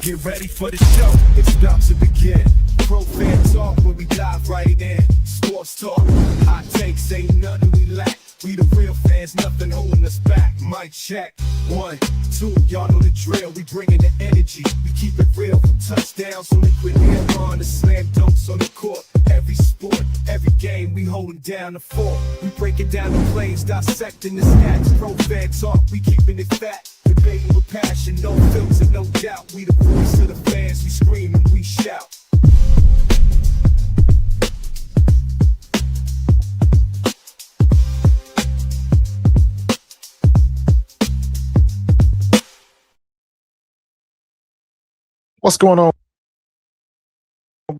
Get ready for the show, it's about to begin. Pro fan talk when we dive right in. Sports talk, hot takes, ain't nothing we lack. We the real fans, nothing holding us back. Mic check, 1, 2, y'all know the drill. We bringing the energy, we keep it real. From touchdowns on liquid air on the slam dunks on the court. Every sport, every game, we holding down the fort. We breaking down the plays, dissecting the stats. Pro fan talk, we keeping it fat. Debating with passion, no filter, no doubt. We the voice of the fans, we scream and we shout. What's going on?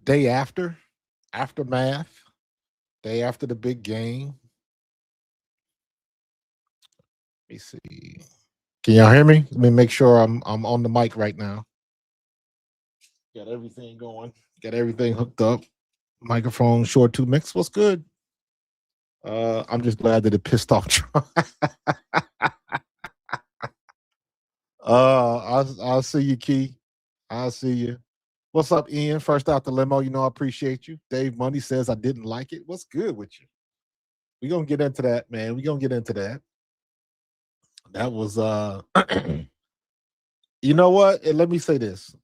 Day after, aftermath, day after the big game. Let me see. Can y'all hear me? Let me make sure I'm on the mic right now. Got everything going. Got everything hooked up. Microphone short 2 mix. What's good? I'm just glad that it pissed off Trump. I'll see you, Key. I'll see you. What's up, Ian? First out the limo, you know I appreciate you. Dave Money says I didn't like it. What's good with you? We're gonna get into that, man. We're gonna get into that. That was you know what? And let me say this.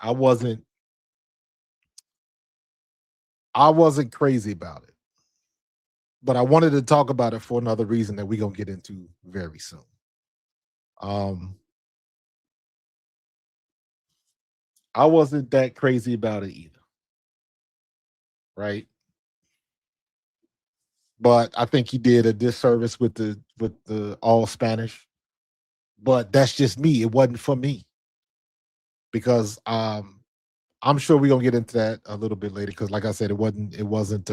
I wasn't crazy about it. But I wanted to talk about it for another reason that we're gonna get into very soon. I wasn't that crazy about it either. Right? But I think he did a disservice with the all Spanish. But that's just me. It wasn't for me. Because I'm sure we're gonna get into that a little bit later. Because like I said, it wasn't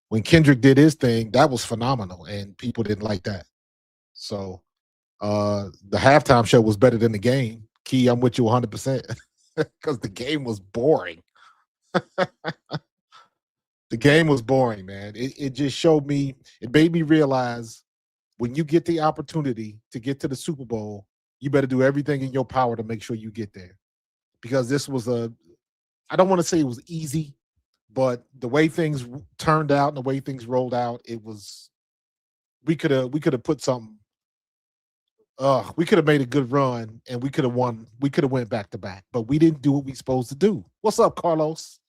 when Kendrick did his thing, that was phenomenal, and people didn't like that. So the halftime show was better than the game. Key, I'm with you 100%. Because the game was boring. The game was boring, man. It just showed me, it made me realize when you get the opportunity to get to the Super Bowl, you better do everything in your power to make sure you get there. Because this was I don't want to say it was easy, but the way things turned out and the way things rolled out, it was, we could have put something, we could have made a good run and we could have won. We could have went back to back, but we didn't do what we supposed to do. What's up, Carlos?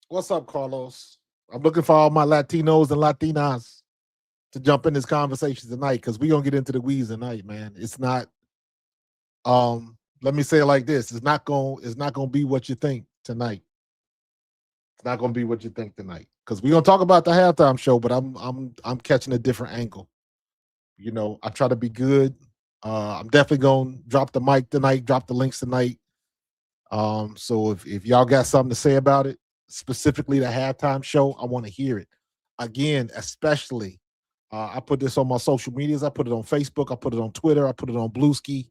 What's up, Carlos? I'm looking for all my Latinos and Latinas to jump in this conversation tonight because we're gonna get into the weeds tonight, man. It's not let me say it like this. It's not gonna be what you think tonight. It's not gonna be what you think tonight. Because we're gonna talk about the halftime show, but I'm catching a different angle. You know, I try to be good. I'm definitely gonna drop the mic tonight, drop the links tonight. So if y'all got something to say about it, specifically the halftime show, I want to hear it. Again, especially, I put this on my social medias. I put it on Facebook. I put it on Twitter. I put it on Blueski.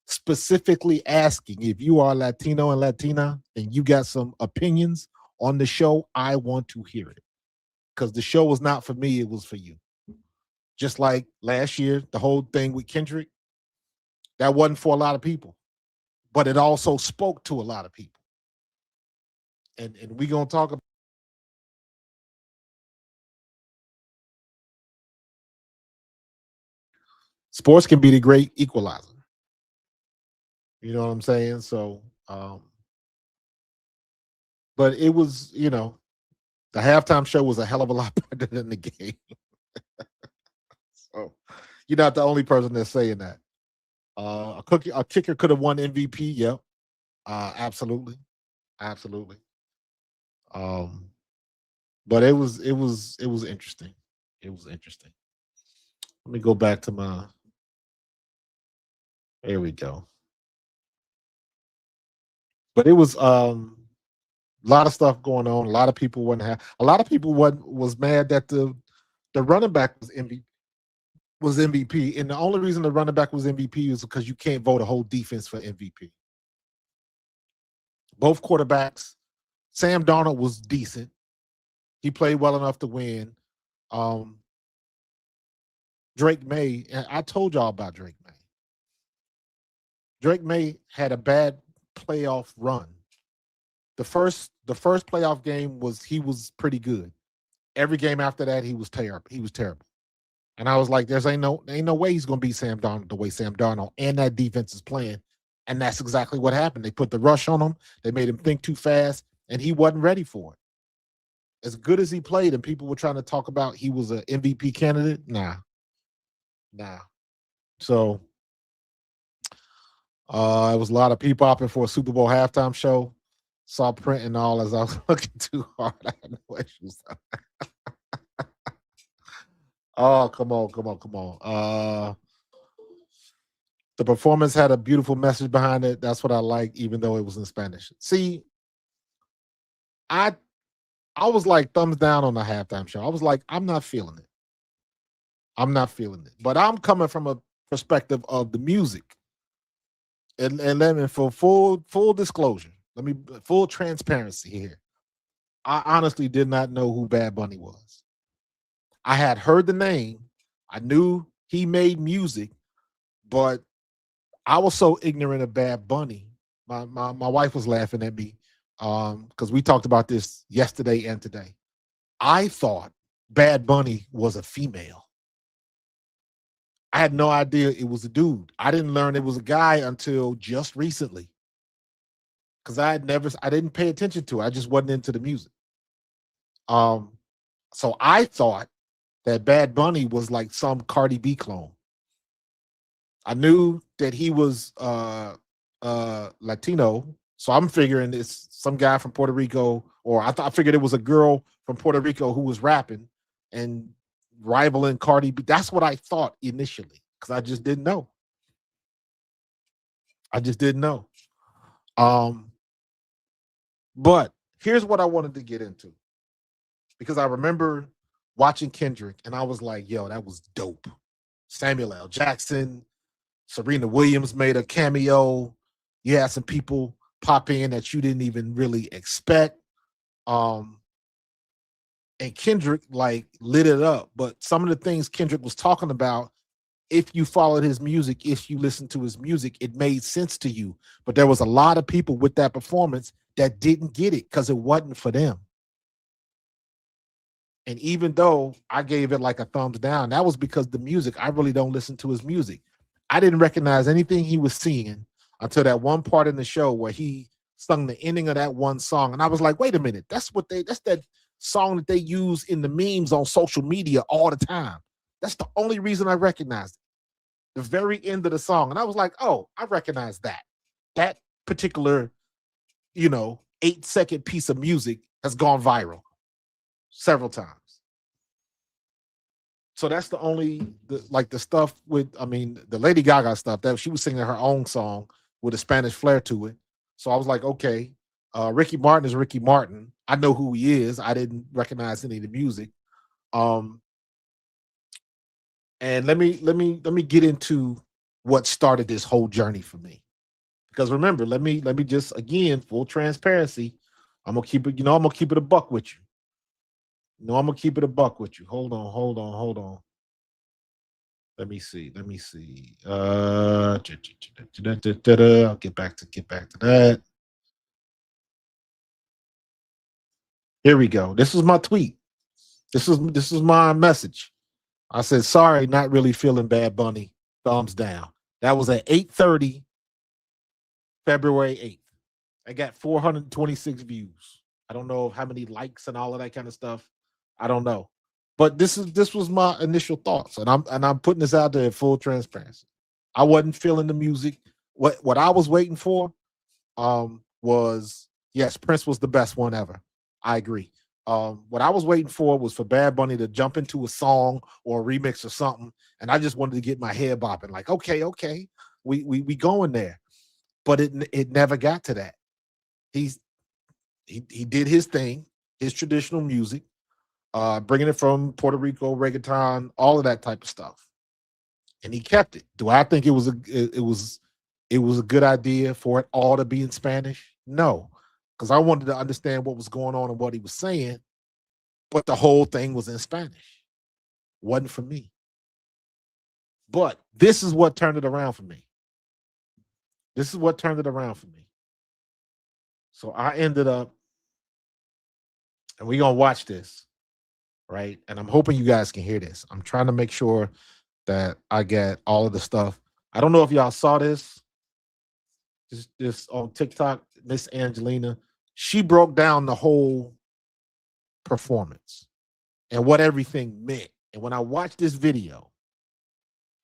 Specifically asking if you are Latino and Latina and you got some opinions on the show, I want to hear it. Because the show was not for me, it was for you. Just like last year, the whole thing with Kendrick, that wasn't for a lot of people. But it also spoke to a lot of people. And we're going to talk about sports can be the great equalizer. You know what I'm saying? So, but it was, you know, the halftime show was a hell of a lot better than the game. So, you're not the only person that's saying that. A kicker could have won MVP. Yep, absolutely. But it was interesting. It was interesting. Let me go back to my. There we go. But it was a lot of stuff going on. A lot of people a lot of people was mad that the running back was MVP. And the only reason the running back was MVP is because you can't vote a whole defense for MVP. Both quarterbacks, Sam Darnold was decent. He played well enough to win. Drake May, and I told y'all about Drake May. Drake May had a bad playoff run. The first playoff game was he was pretty good. Every game after that, he was terrible. He was terrible. And I was like, there's ain't no way he's gonna beat Sam Darnold the way Sam Darnold and that defense is playing. And that's exactly what happened. They put the rush on him, they made him think too fast, and he wasn't ready for it. As good as he played, and people were trying to talk about he was an MVP candidate. Nah, nah. So it was a lot of people popping for a Super Bowl halftime show. Saw print and all as I was looking too hard. I had no issues. Oh, come on, come on, come on. The performance had a beautiful message behind it. That's what I like, even though it was in Spanish. See, I I was like thumbs down on the halftime show. I was like, I'm not feeling it. I'm not feeling it. But I'm coming from a perspective of the music. And let me for full disclosure, let me full transparency here. I honestly did not know who Bad Bunny was. I had heard the name. I knew he made music, but I was so ignorant of Bad Bunny. My wife was laughing at me because we talked about this yesterday and today. I thought Bad Bunny was a female. I had no idea it was a dude. I didn't learn it was a guy until just recently because I didn't pay attention to it. I just wasn't into the music. Um, so I thought that Bad Bunny was like some Cardi B clone. I knew that he was Latino, so I'm figuring it's some guy from Puerto Rico, or I figured it was a girl from Puerto Rico who was rapping and rivaling Cardi B. That's what I thought initially because I just didn't know. I just didn't know. Um, but here's what I wanted to get into because I remember watching Kendrick and I was like, yo, that was dope. Samuel L. Jackson, Serena Williams made a cameo. You had some people pop in that you didn't even really expect. Um, and Kendrick like lit it up. But some of the things Kendrick was talking about, if you followed his music, if you listened to his music, it made sense to you. But there was a lot of people with that performance that didn't get it because it wasn't for them. And even though I gave it like a thumbs down, that was because the music, I really don't listen to his music. I didn't recognize anything he was singing until that one part in the show where he sung the ending of that one song. And I was like, wait a minute, that's that song that they use in the memes on social media all the time. That's the only reason I recognized it. The very end of the song. And I was like, oh, I recognize that. That particular, 8-second piece of music has gone viral several times. So that's the stuff with, I mean, the Lady Gaga stuff that she was singing her own song with a Spanish flair to it. So I was like, okay, Ricky Martin is Ricky Martin. I know who he is. I didn't recognize any of the music. And let me get into what started this whole journey for me. Because remember, let me just again, full transparency. I'm gonna keep it, I'm gonna keep it a buck with you. I'm gonna keep it a buck with you. Hold on, hold on, hold on. Let me see. Let me see. I'll get back to that. Here we go. This is my tweet. This is my message. I said, sorry, not really feeling Bad Bunny. Thumbs down. That was at 8:30, February 8th. I got 426 views. I don't know how many likes and all of that kind of stuff. I don't know. But this was my initial thoughts. And I'm putting this out there in full transparency. I wasn't feeling the music. What I was waiting for was, yes, Prince was the best one ever. I agree. What I was waiting for was for Bad Bunny to jump into a song or a remix or something, and I just wanted to get my head bopping, like, okay, we going there. But it never got to that. He did his thing, his traditional music, bringing it from Puerto Rico, reggaeton, all of that type of stuff, and he kept it. Do I think it was a good idea for it all to be in Spanish? No, because I wanted to understand what was going on and what he was saying, but the whole thing was in Spanish. Wasn't for me. But this is what turned it around for me. This is what turned it around for me. So I ended up, and we're gonna watch this, right? And I'm hoping you guys can hear this. I'm trying to make sure that I get all of the stuff. I don't know if y'all saw this. This on TikTok, Miss Angelina. She broke down the whole performance and what everything meant. And when I watched this video,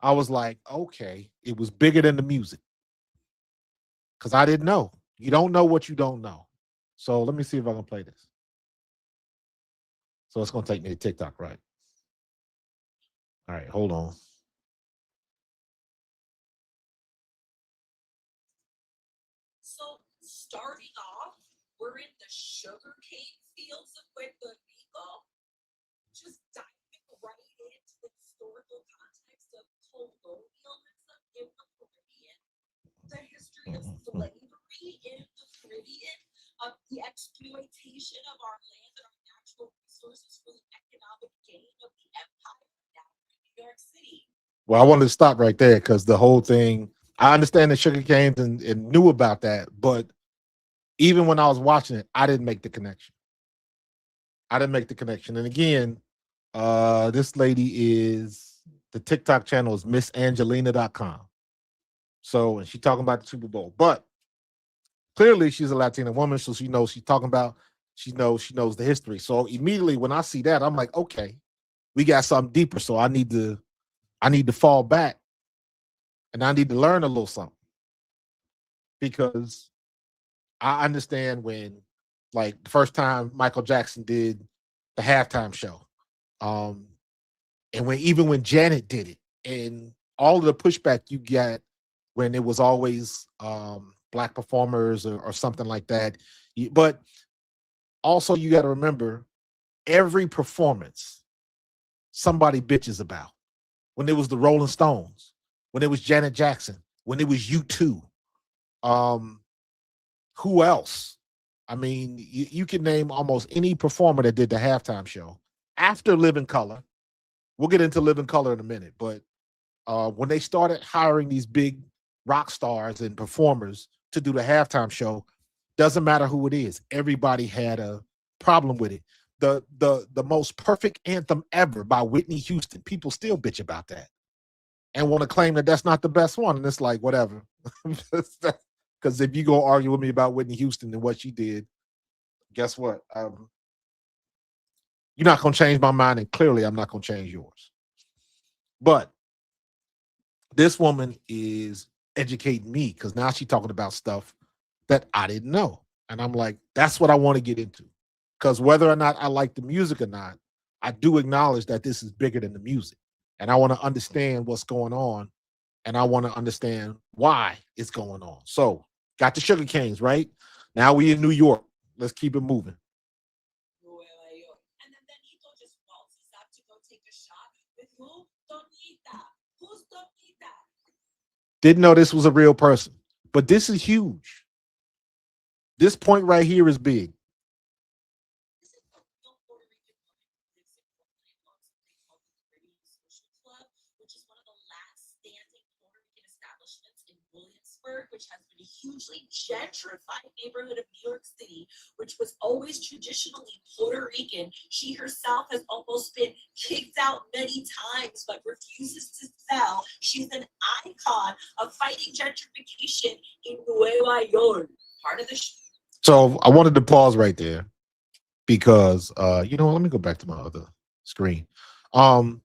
I was like, okay, it was bigger than the music. Because I didn't know. You don't know what you don't know. So let me see if I can play this. So it's going to take me to TikTok, right? All right, hold on. So starting off, we're in the sugarcane fields of Puerto Rico, just diving right into the historical context of colonialism in the Caribbean, the history of slavery in the Caribbean, of the exploitation of our land and our natural resources for the economic gain of the empire now in New York City. Well, I wanted to stop right there because the whole thing, I understand the sugar canes and knew about that, but even when I was watching it, I didn't make the connection. I didn't make the connection. And again, this lady is the TikTok channel is missangelina.com. So, and she's talking about the Super Bowl, but clearly she's a Latina woman, so she knows she's talking about, she knows the history. So immediately when I see that, I'm like, okay, we got something deeper. So I need to fall back and I need to learn a little something because I understand when, like, the first time Michael Jackson did the halftime show, and when Janet did it, and all of the pushback you get when it was always black performers or something like that. But also, you got to remember every performance somebody bitches about. When it was the Rolling Stones, when it was Janet Jackson, when it was U2, who else? I mean, you can name almost any performer that did the halftime show after Living Color. We'll get into Living Color in a minute, but when they started hiring these big rock stars and performers to do the halftime show, doesn't matter who it is, everybody had a problem with it. The most perfect anthem ever by Whitney Houston, people still bitch about that and want to claim that that's not the best one. And it's like, whatever. Because if you go argue with me about Whitney Houston and what she did, guess what? You're not going to change my mind, and clearly I'm not going to change yours. But this woman is educating me because now she's talking about stuff that I didn't know. And I'm like, that's what I want to get into. Because whether or not I like the music or not, I do acknowledge that this is bigger than the music. And I want to understand what's going on. And I want to understand why it's going on. So, got the sugar canes, right? Now we in New York. Let's keep it moving. And then Benito just waltzes up to go take a shot with who? Donita. Who's Donita? Didn't know this was a real person. But this is huge. This point right here is big. This is a real Puerto Rican woman who lives in Brooklyn and owns something called the Caribbean Social Club, which is one of the last standing Puerto Rican establishments in Williamsburg, which has been a hugely gentrified neighborhood of New York City, which was always traditionally Puerto Rican. She herself has almost been kicked out many times, but refuses to sell. She's an icon of fighting gentrification in Nueva York. Part of the So I wanted to pause right there because let me go back to my other screen. The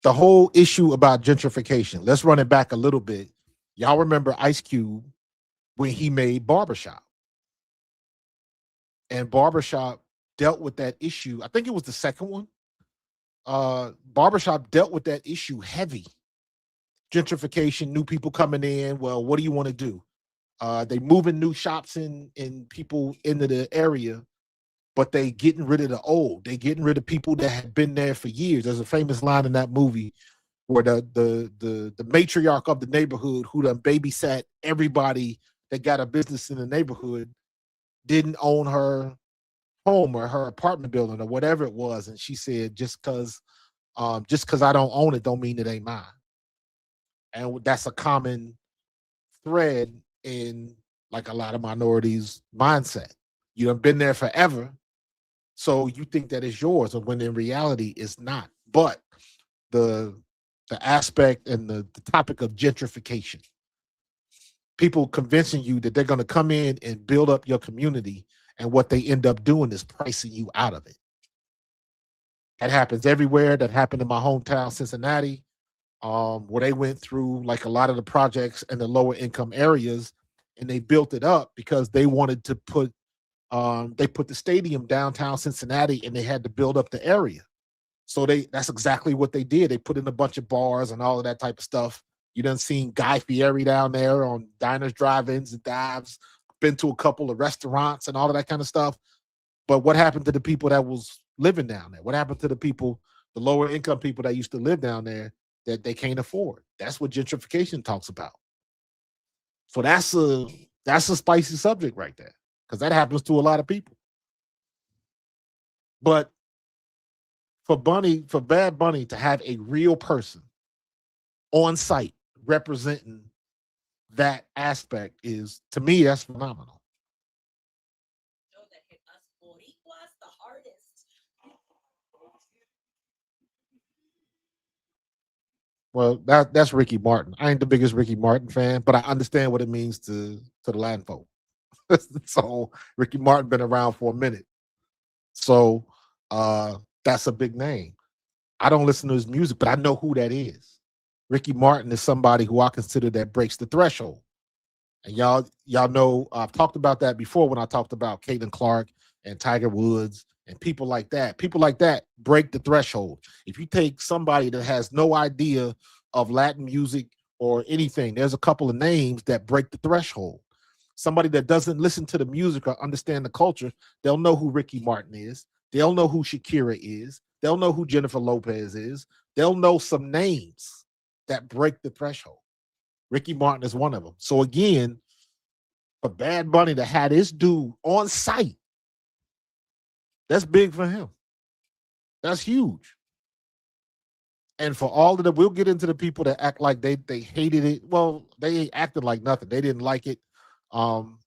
whole issue about gentrification. Let's run it back a little bit. Y'all remember Ice Cube when he made Barbershop. And Barbershop dealt with that issue. I think it was the second one. Barbershop dealt with that issue heavy. Gentrification, new people coming in. Well, what do you want to do? They moving new shops in people into the area, but they getting rid of the old. They getting rid of people that had been there for years. There's a famous line in that movie where the matriarch of the neighborhood who done babysat everybody that got a business in the neighborhood didn't own her home or her apartment building or whatever it was, and she said, just because I don't own it don't mean it ain't mine. And that's a common thread in like a lot of minorities' mindset. You done been there forever, so you think that it's yours, and when in reality it's not. But the the aspect and the topic of gentrification, people convincing you that they're going to come in and build up your community, and what they end up doing is pricing you out of it. That happens everywhere. That happened in my hometown, Cincinnati, where they went through like a lot of the projects in the lower income areas, and they built it up because they wanted to put they put the stadium downtown Cincinnati, and they had to build up the area. So that's exactly what they did. They put in a bunch of bars and all of that type of stuff. You done seen Guy Fieri down there on diners, drive-ins, and dives. Been to a couple of restaurants and all of that kind of stuff. But what happened to the people that was living down there? What happened to the people, the lower income people that used to live down there that they can't afford? That's what gentrification talks about. So that's a spicy subject right there, because that happens to a lot of people. But for Bad Bunny to have a real person on site representing that aspect is, to me, that's phenomenal. Show that hit us Boricuas the hardest. Well, that's Ricky Martin. I ain't the biggest Ricky Martin fan, but I understand what it means to the Latin folk. So Ricky Martin been around for a minute. So that's a big name. I don't listen to his music, but I know who that is. Ricky Martin is somebody who I consider that breaks the threshold. And y'all know I've talked about that before when I talked about Caitlin Clark and Tiger Woods and people like that. People like that break the threshold. If you take somebody that has no idea of Latin music or anything, there's a couple of names that break the threshold. Somebody that doesn't listen to the music or understand the culture, they'll know who Ricky Martin is. They'll know who Shakira is. They'll know who Jennifer Lopez is. They'll know some names that break the threshold. Ricky Martin is one of them. So again, for Bad Bunny to have this dude on site, that's big for him. That's huge. And for all of them, we'll get into the people that act like they hated it. Well, they acted like nothing. They didn't like it. Um,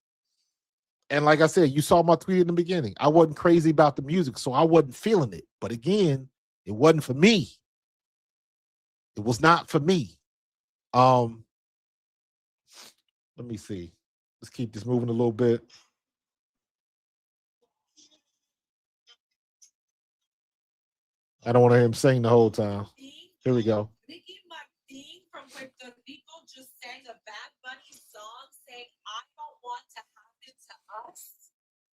and like I said, you saw my tweet in the beginning. I wasn't crazy about the music, so I wasn't feeling it. But again, it wasn't for me. It was not for me. Um, let me see. Let's keep this moving a little bit. I don't want to hear him sing the whole time. Here we go. Ricky Martin from Puerto Rico just sang a Bad Bunny song saying, I don't want to happen to us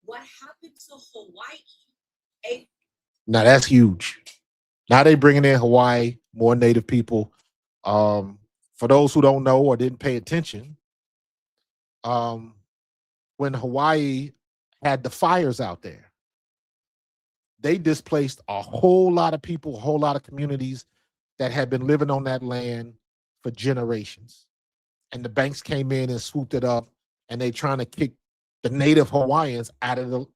what happened to Hawaii. Now that's huge. Now they bringing in Hawaii, more native people. For those who don't know or didn't pay attention, um, when Hawaii had the fires out there, they displaced a whole lot of people, a whole lot of communities that had been living on that land for generations. And the banks came in and swooped it up, and they trying to kick the native Hawaiians out of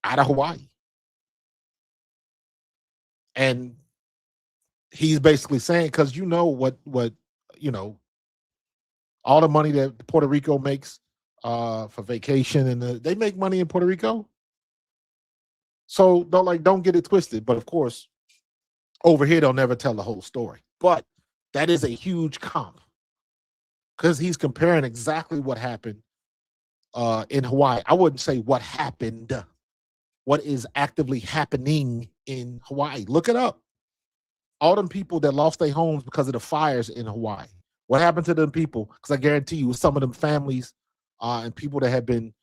Hawaii. And he's basically saying, because you know what you know, all the money that Puerto Rico makes for vacation, and they make money in Puerto Rico. So don't get it twisted. But of course, over here they'll never tell the whole story. But that is a huge comp, because he's comparing exactly what happened in Hawaii. I wouldn't say what happened, what is actively happening in Hawaii. Look it up. All them people that lost their homes because of the fires in Hawaii. What happened to them people? Because I guarantee you, some of them families and people that have been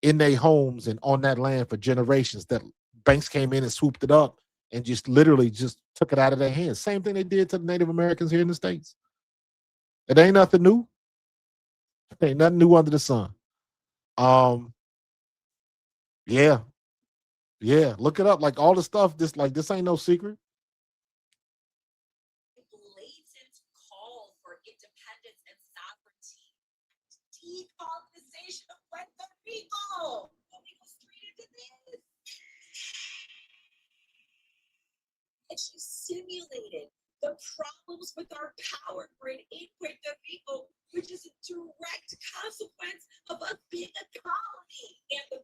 in their homes and on that land for generations, that banks came in and swooped it up and just literally just took it out of their hands. Same thing they did to the Native Americans here in the States. It ain't nothing new. It ain't nothing new under the sun. Um, yeah, yeah. Look it up. Like all the stuff, this ain't no secret. Blatant call for independence and sovereignty. Decolonization of Puerto Rico. We go straight into this. And she simulated the problems with our power grid in Puerto Rico, which is a direct consequence of us being a colony. And the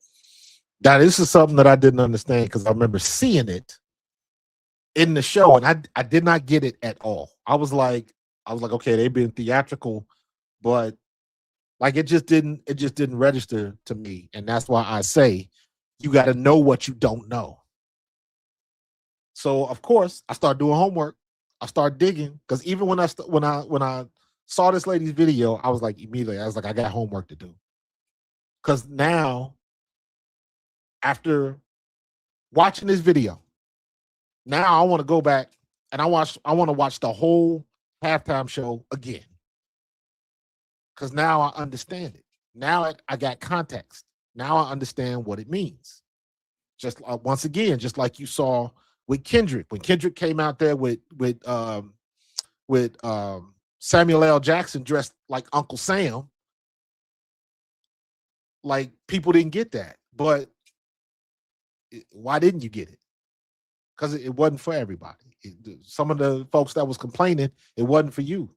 Now, this is something that I didn't understand because I remember seeing it in the show, and I did not get it at all. I was like, okay, they've been theatrical, but like it just didn't register to me, and that's why I say you got to know what you don't know. So of course, I started doing homework. I started digging because even when I saw this lady's video, I was like immediately, I was like, I got homework to do. Because now, after watching this video, now I want to go back and I want to watch the whole halftime show again. Because now I understand it. Now I got context. Now I understand what it means. Just once again, just like you saw with Kendrick, when Kendrick came out there with Samuel L. Jackson dressed like Uncle Sam, like people didn't get that. But why didn't you get it? Because it wasn't for everybody. Some of the folks that was complaining, it wasn't for you.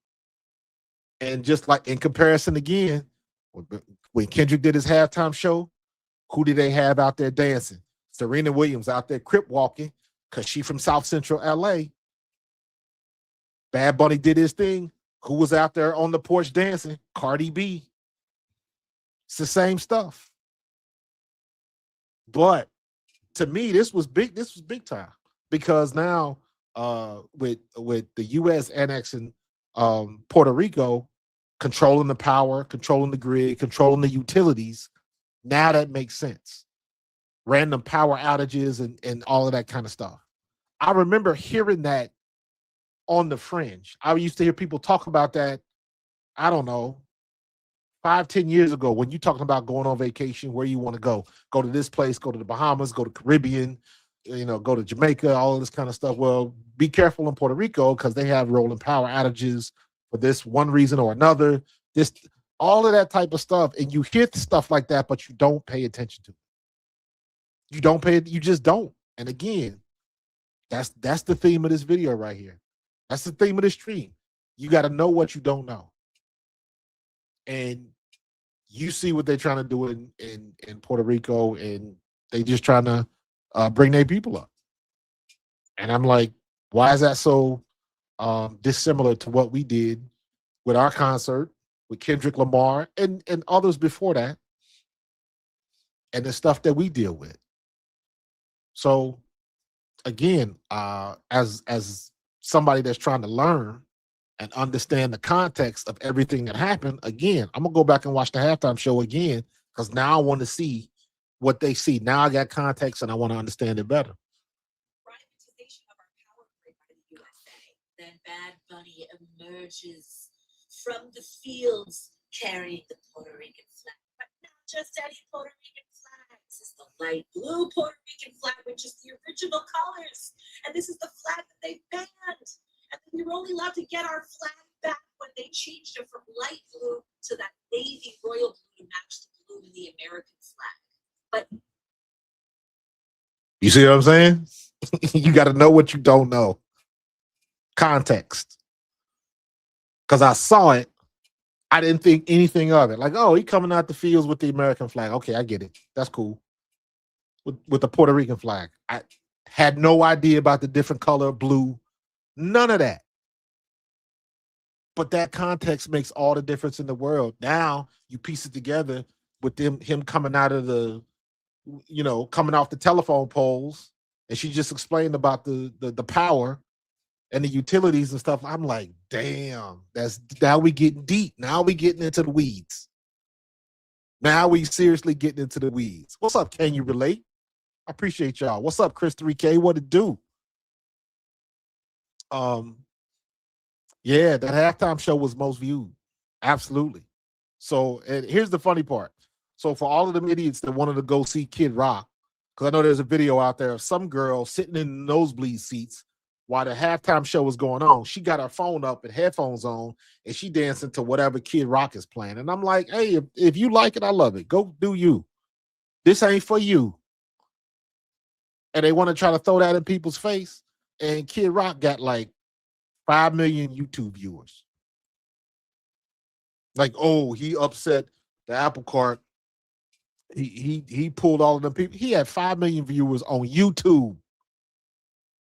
And just like in comparison again, when Kendrick did his halftime show, who did they have out there dancing? Serena Williams out there crip walking because she from South Central LA. Bad Bunny did his thing. Who was out there on the porch dancing? Cardi B. It's the same stuff. But to me, this was big. This was big time because now with the U.S. annexing Puerto Rico, controlling the power, controlling the grid, controlling the utilities, now that makes sense. Random power outages and all of that kind of stuff. I remember hearing that on the fringe. I used to hear people talk about that, I don't know, 5-10 years ago when you talking about going on vacation, where you want to go to this place, go to the Bahamas, go to Caribbean, go to Jamaica, all of this kind of stuff. Well, be careful in Puerto Rico because they have rolling power outages for this one reason or another. This, all of that type of stuff, and you hear stuff like that, but you don't pay attention to it. You just don't. And again, that's the theme of this video right here. That's the theme of this stream. You got to know what you don't know. And you see what they're trying to do in Puerto Rico, and they just trying to bring their people up. And I'm like, why is that so dissimilar to what we did with our concert with Kendrick Lamar and others before that, and the stuff that we deal with? So again, as somebody that's trying to learn and understand the context of everything that happened, again, I'm gonna go back and watch the halftime show again because now I want to see what they see. Now I got context and I want to understand it better. privatization of our power grid by the USA. Then Bad Bunny emerges from the fields carrying the Puerto Rican flag. But not just any Puerto Rican flag. This is the light blue Puerto Rican flag, which is the original colors. And this is the flag that they banned. And we were only allowed to get our flag back when they changed it from light blue to that navy royal blue to match the blue in the American flag. But You see what I'm saying? You got to know what you don't know. Context. Because I saw it, I didn't think anything of it. Like, oh, he coming out the fields with the American flag. Okay, I get it. That's cool. With the Puerto Rican flag. I had no idea about the different color, blue. None of that. But that context makes all the difference in the world. Now you piece it together with him coming out of the, coming off the telephone poles, and she just explained about the power and the utilities and stuff. I'm like, damn, now we getting deep. Now we getting into the weeds. Now we seriously getting into the weeds. What's up? Can you relate? I appreciate y'all. What's up, Chris 3K? What it do? Yeah, that halftime show was most viewed. Absolutely. So, and here's the funny part. So for all of them idiots that wanted to go see Kid Rock, because I know there's a video out there of some girl sitting in nosebleed seats while the halftime show was going on. She got her phone up and headphones on, and she dancing to whatever Kid Rock is playing. And I'm like, hey, if you like it, I love it. Go do you. This ain't for you. And they want to try to throw that in people's face. And Kid Rock got like 5 million YouTube viewers. Like, oh, he upset the apple cart. He pulled all of them people. He had 5 million viewers on YouTube.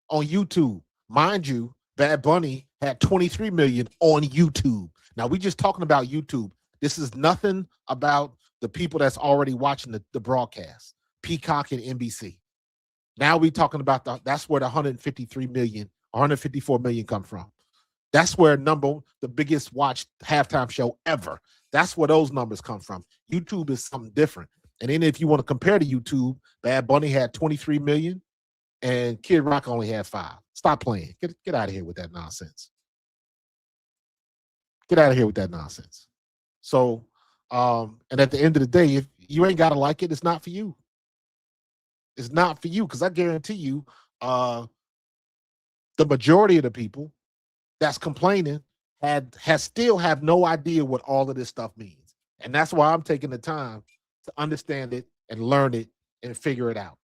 On YouTube. Mind you, Bad Bunny had 23 million on YouTube. Now we just talking about YouTube. This is nothing about the people that's already watching the broadcast, Peacock and NBC. Now we talking about that's where the 153 million, 154 million come from. That's where the biggest watched halftime show ever. That's where those numbers come from. YouTube is something different. And then if you want to compare to YouTube, Bad Bunny had 23 million and Kid Rock only had 5. Stop playing. Get out of here with that nonsense. Get out of here with that nonsense. So, and at the end of the day, if you ain't got to like it, it's not for you. It's not for you, because I guarantee you, the majority of the people that's complaining still have no idea what all of this stuff means. And that's why I'm taking the time to understand it and learn it and figure it out.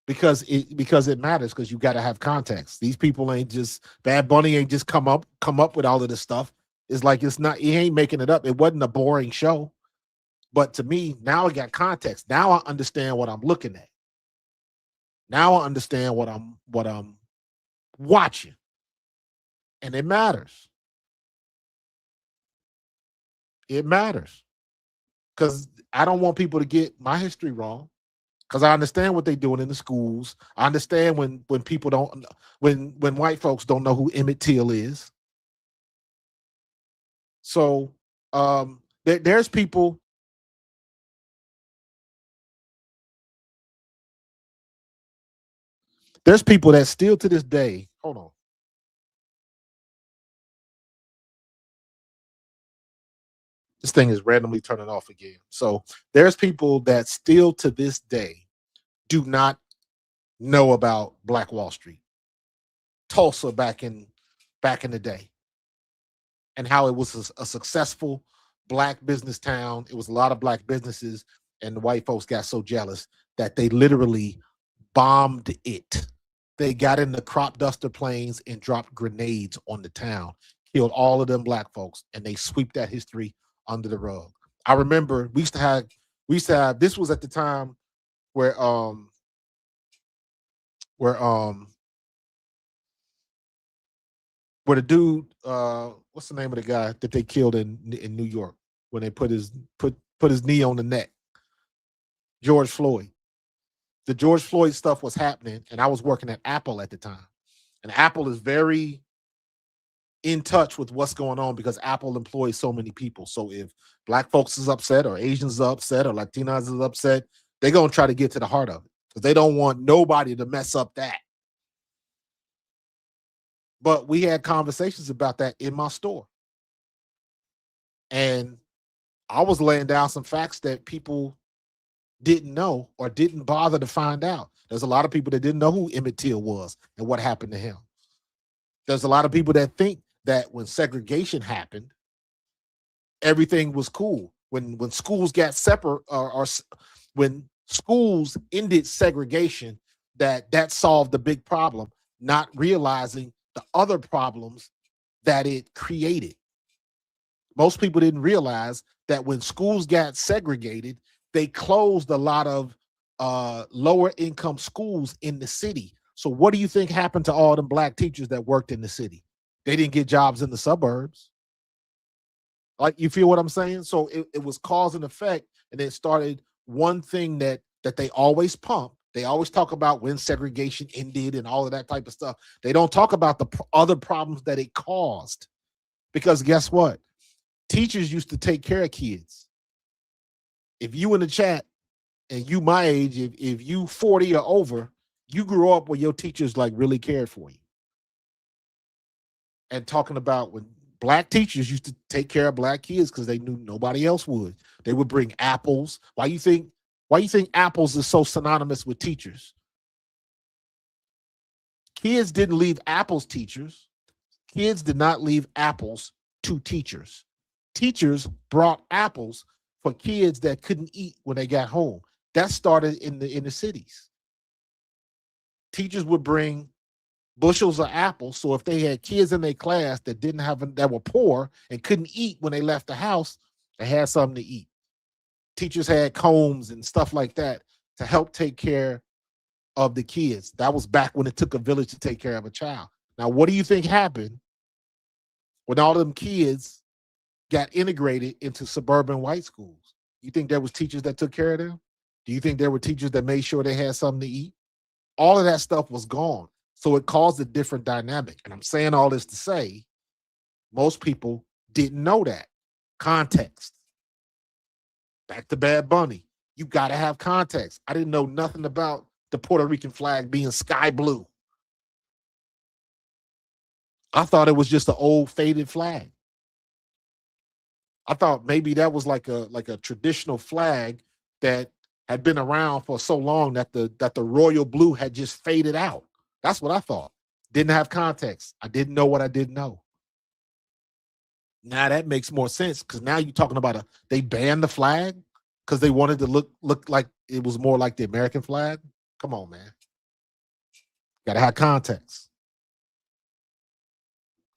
Because it matters, because you got to have context. These people ain't just, Bad Bunny ain't just come up with all of this stuff. It's like, he ain't making it up. It wasn't a boring show. But to me, now I got context. Now I understand what I'm looking at. Now I understand what I'm watching. And it matters. It matters. Because I don't want people to get my history wrong. Because I understand what they're doing in the schools. I understand when people don't, when white folks don't know who Emmett Till is. So there's people. There's people that still to this day, hold on. This thing is randomly turning off again. So there's people that still to this day do not know about Black Wall Street, Tulsa back in the day, and how it was a successful Black business town. It was a lot of Black businesses, and the white folks got so jealous that they literally bombed it. They got in the crop duster planes and dropped grenades on the town, killed all of them Black folks, and they sweep that history under the rug. I remember we used to have this was at the time where the dude, what's the name of the guy that they killed in New York when they put his knee on the neck? George Floyd. The George Floyd stuff was happening, and I was working at Apple at the time. And Apple is very in touch with what's going on because Apple employs so many people. So if Black folks is upset, or Asians are upset, or Latinos is upset, they're going to try to get to the heart of it, because they don't want nobody to mess up that. But we had conversations about that in my store. And I was laying down some facts that people didn't know or didn't bother to find out. There's a lot of people that didn't know who Emmett Till was and what happened to him. There's a lot of people that think that when segregation happened, everything was cool. When schools got separate, or when schools ended segregation, that solved the big problem, not realizing the other problems that it created. Most people didn't realize that when schools got segregated, they closed a lot of lower income schools in the city. So what do you think happened to all them Black teachers that worked in the city? They didn't get jobs in the suburbs. Like, you feel what I'm saying? So it was cause and effect, and it started one thing that they always pump. They always talk about when segregation ended and all of that type of stuff. They don't talk about the other problems that it caused. Because guess what? Teachers used to take care of kids. If you in the chat and you my age, if you 40 or over, you grew up where your teachers like really cared for you. And talking about when Black teachers used to take care of Black kids because they knew nobody else would. They would bring apples. Why you think apples is so synonymous with teachers? Kids didn't leave apples teachers. Kids did not leave apples to teachers. Teachers brought apples for kids that couldn't eat when they got home. That started in the cities. Teachers would bring bushels of apples. So if they had kids in their class that didn't have that were poor and couldn't eat when they left the house, they had something to eat. Teachers had combs and stuff like that to help take care of the kids. That was back when it took a village to take care of a child. Now, what do you think happened when all of them kids got integrated into suburban white schools? You think there was teachers that took care of them? Do you think there were teachers that made sure they had something to eat? All of that stuff was gone. So it caused a different dynamic. And I'm saying all this to say most people didn't know that. Context. Back to Bad Bunny. You got to have context. I didn't know nothing about the Puerto Rican flag being sky blue. I thought it was just an old faded flag. I thought maybe that was like a traditional flag that had been around for so long that the royal blue had just faded out. That's what I thought. Didn't have context. I didn't know what I didn't know. Now that makes more sense because now you're talking about they banned the flag because they wanted to look like it was more like the American flag. Come on, man. Gotta have context.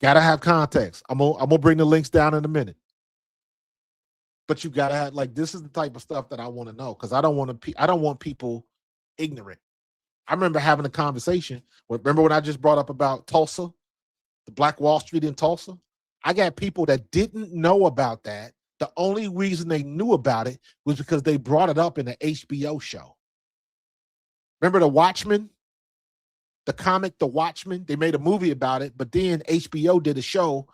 Gotta have context. I'm gonna bring the links down in a minute. But you gotta have this is the type of stuff that I want to know because I don't want people ignorant. I remember having a conversation. Remember when I just brought up about Tulsa, the Black Wall Street in Tulsa? I got people that didn't know about that. The only reason they knew about it was because they brought it up in an HBO show. Remember The Watchmen? The comic The Watchmen? They made a movie about it, but then HBO did a show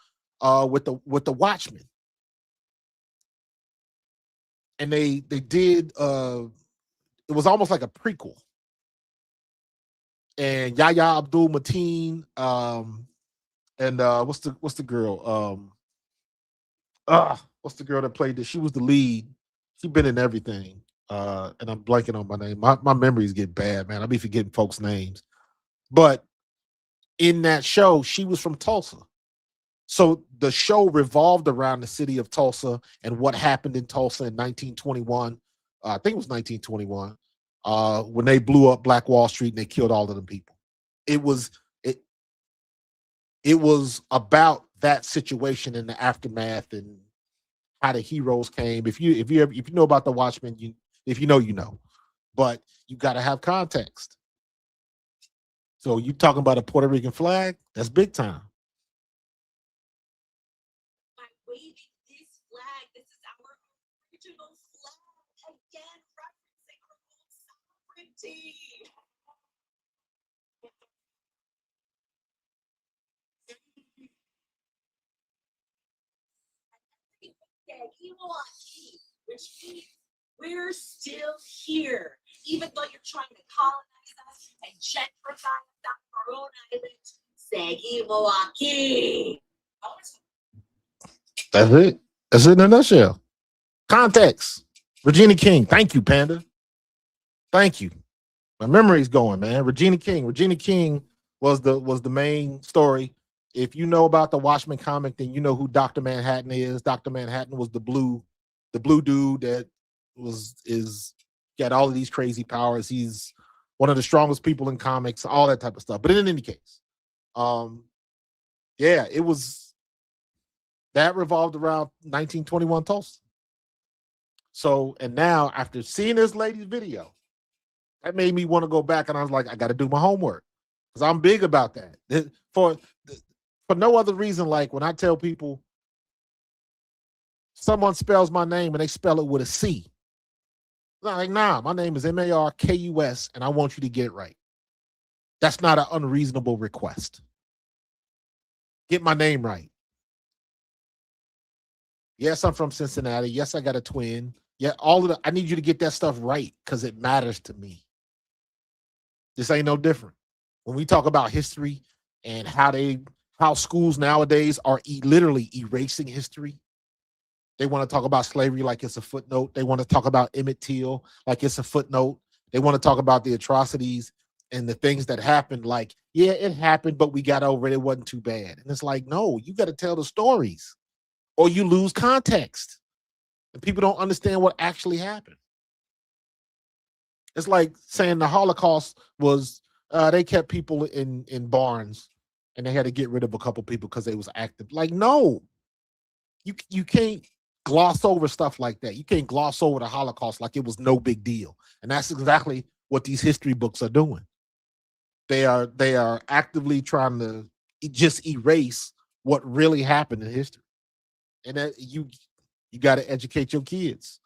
with the Watchmen. And they did it was almost like a prequel. And Yahya Abdul Mateen, and what's the girl? What's the girl that played this? She was the lead. She's been in everything. And I'm blanking on my name. My memories get bad, man. I'll be forgetting folks' names. But in that show, she was from Tulsa. So the show revolved around the city of Tulsa and what happened in Tulsa in 1921. I think it was 1921, when they blew up Black Wall Street and they killed all of them people. It was about that situation in the aftermath and how the heroes came. If you know about the Watchmen, if you know, but you got to have context. So you talking about a Puerto Rican flag? That's big time. By waving this flag, this is our original flag, again referencing our own sovereignty. Which means we're still here, even though you're trying to colonize us and gentrify us on our own island. Seguimos aquí. That's it. That's it in a nutshell. Context. Regina King. Thank you, Panda. Thank you. My memory's going, man. Regina King. Regina King was the main story. If you know about the Watchmen comic, then you know who Dr. Manhattan is. Dr. Manhattan was the blue dude that is got all of these crazy powers. He's one of the strongest people in comics, all that type of stuff. But in any case, yeah, it was that revolved around 1921 Tulsa. So, and now after seeing this lady's video, that made me want to go back, and I was like, I got to do my homework because I'm big about that. For no other reason, like when I tell people someone spells my name and they spell it with a C, I'm like, nah, my name is Markus, and I want you to get it right. That's not an unreasonable request. Get my name right. Yes, I'm from Cincinnati. Yes, I got a twin. Yeah, I need you to get that stuff right because it matters to me. This ain't no different. When we talk about history and how schools nowadays are literally erasing history, they want to talk about slavery like it's a footnote. They want to talk about Emmett Till like it's a footnote. They want to talk about the atrocities and the things that happened like, yeah, it happened, but we got over it. It wasn't too bad. And it's like, no, you got to tell the stories or you lose context. And people don't understand what actually happened. It's like saying the Holocaust was They kept people in barns, and they had to get rid of a couple people because they was active. Like, no, you can't gloss over stuff like that. You can't gloss over the Holocaust like it was no big deal. And that's exactly what these history books are doing. They are actively trying to just erase what really happened in history. And that you got to educate your kids.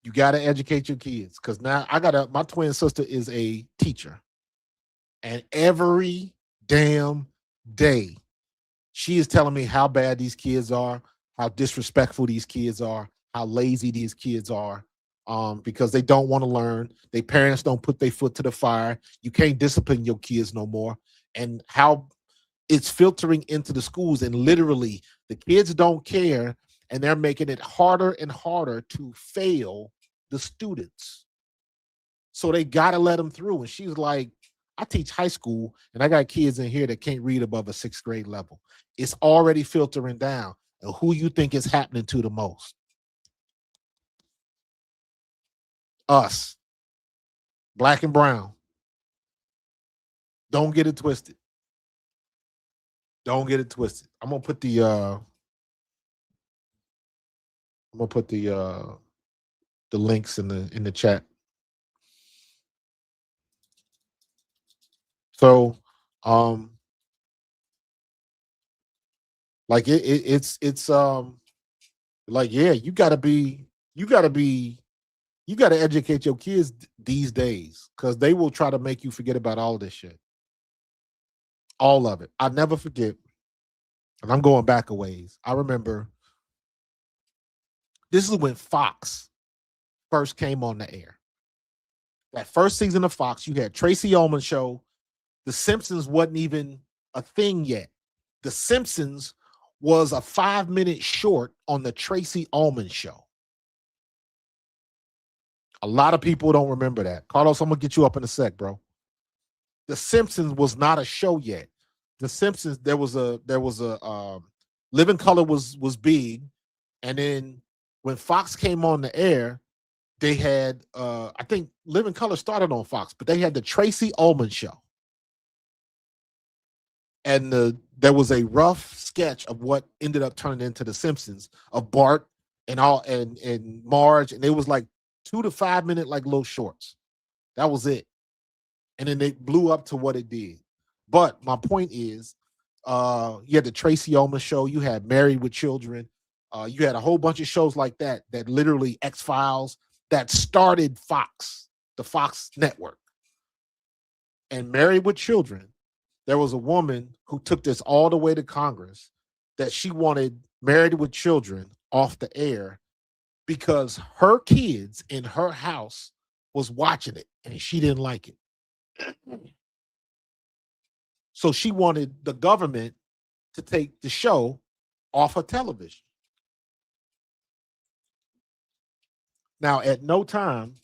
You got to educate your kids because now my twin sister is a teacher, and every damn day she is telling me how bad these kids are, how disrespectful these kids are, how lazy these kids are, because they don't want to learn. Their parents don't put their foot to the fire. You can't discipline your kids no more, and how it's filtering into the schools, and literally the kids don't care, and they're making it harder and harder to fail the students. So they gotta let them through. And she's like, I teach high school, and I got kids in here that can't read above a sixth grade level. It's already filtering down. And who you think is happening to the most? Us, black and brown. Don't get it twisted. Don't get it twisted. I'm gonna put the links in the chat. So like it's like, yeah, you gotta educate your kids these days, because they will try to make you forget about all this shit. All of it. I never forget, and I'm going back a ways. I remember this is when Fox first came on the air. That first season of Fox, you had Tracy Ullman show. The Simpsons wasn't even a thing yet. The Simpsons was a 5-minute short on the Tracy Ullman show. A lot of people don't remember that. Carlos, I'm gonna get you up in a sec, bro. The Simpsons was not a show yet. The Simpsons, there was a Living Color was big, and then when Fox came on the air, they had I think Living Color started on Fox, but they had the Tracy Ullman show. And there was a rough sketch of what ended up turning into the Simpsons, of Bart and Marge, and it was like 2 to 5 minute like little shorts. That was it. And then they blew up to what it did. But my point is, you had the Tracy Ullman show, you had Married with Children, you had a whole bunch of shows like that literally X-Files that started Fox, the Fox network. And Married with Children, there was a woman who took this all the way to Congress, that she wanted Married with Children off the air because her kids in her house was watching it and she didn't like it. So she wanted the government to take the show off of television. Now, at no time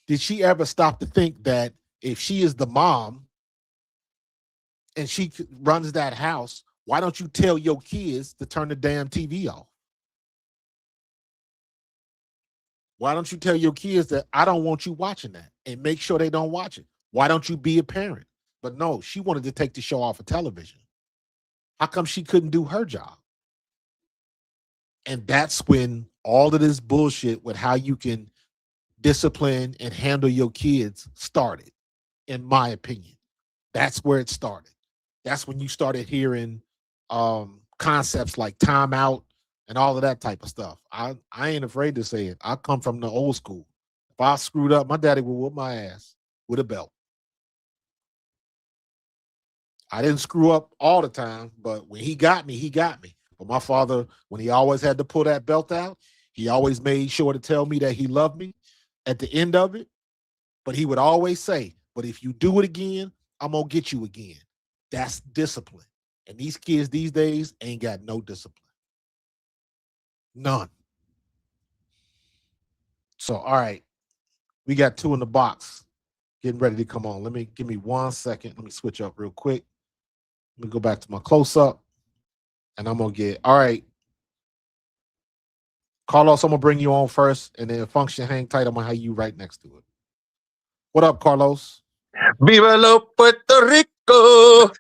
did she ever stop to think that if she is the mom and she runs that house, why don't you tell your kids to turn the damn TV off? Why don't you tell your kids that I don't want you watching that, and make sure they don't watch it? Why don't you be a parent? But no, she wanted to take the show off of television. How come she couldn't do her job? And that's when all of this bullshit with how you can discipline and handle your kids started, in my opinion. That's where it started. That's when you started hearing concepts like timeout and all of that type of stuff. I ain't afraid to say it. I come from the old school. If I screwed up, my daddy would whoop my ass with a belt. I didn't screw up all the time, but when he got me, he got me. But my father, when he always had to pull that belt out, he always made sure to tell me that he loved me at the end of it. But he would always say, but if you do it again, I'm going to get you again. That's discipline. And these kids these days ain't got no discipline. None. So, all right, we got 2 in the box getting ready to come on. Give me 1 second. Let me switch up real quick. Let me go back to my close up, and I'm going to get, all right. Carlos, I'm going to bring you on first, and then Function, hang tight. I'm going to have you right next to it. What up, Carlos? Viva lo Puerto Rico.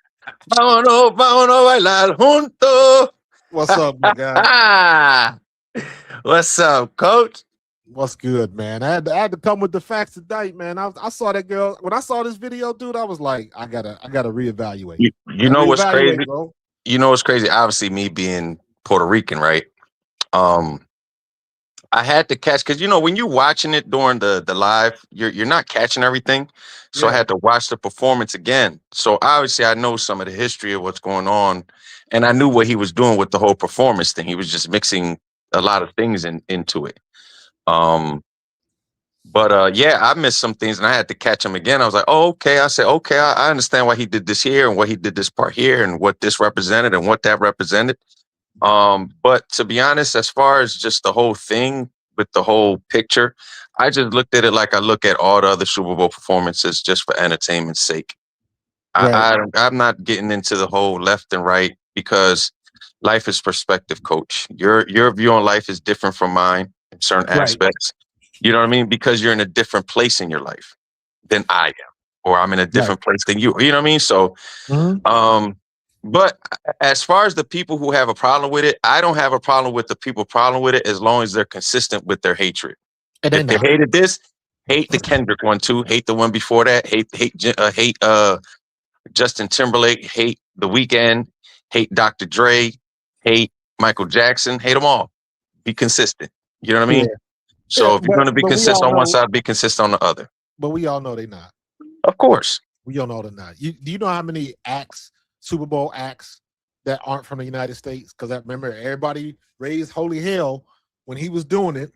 Vámonos, vámonos a bailar juntos. What's up, my guy? What's up, coach? What's good, man? I had to come with the facts tonight, man. I saw that girl when I saw this video, dude. I was like, I gotta reevaluate. You Gotta know what's crazy? reevaluate, bro. You know what's crazy? Obviously, me being Puerto Rican, right? Um, I had to catch because when you're watching it during the live, you're not catching everything. So I Yeah, had to watch the performance again. So obviously I know some of the history of what's going on. And I knew what he was doing with the whole performance thing. He was just mixing a lot of things into it. Um, but yeah, I missed some things and I had to catch him again. I was like, oh, okay. I said, okay, I understand why he did this here and what he did this part here and what this represented and what that represented. But to be honest, as far as just the whole thing with the whole picture, I just looked at it like I look at all the other Super Bowl performances just for entertainment's sake. right, I'm not getting into the whole left and right because life is perspective, coach. Your view on life is different from mine in certain right, aspects. You know what I mean? Because you're in a different place in your life than I am, or I'm in a right. different place than you. You know what I mean? So Mhm. but as far as the people who have a problem with it, I don't have a problem with the people problem with it as long as they're consistent with their hatred. And they If they not. hated this, hate the Kendrick one too, hate the one before that, hate Justin Timberlake, hate The Weeknd, hate Dr. Dre, hate Michael Jackson, hate them all. Be consistent. You know what I Yeah, mean? yeah. So if you're going to be But we all consistent on one know. side, be consistent on the other. But we all know they not. Of course. We all know they're not. Do you know how many acts, Super Bowl acts, that aren't from the United States? Because I remember everybody raised holy hell when he was doing it.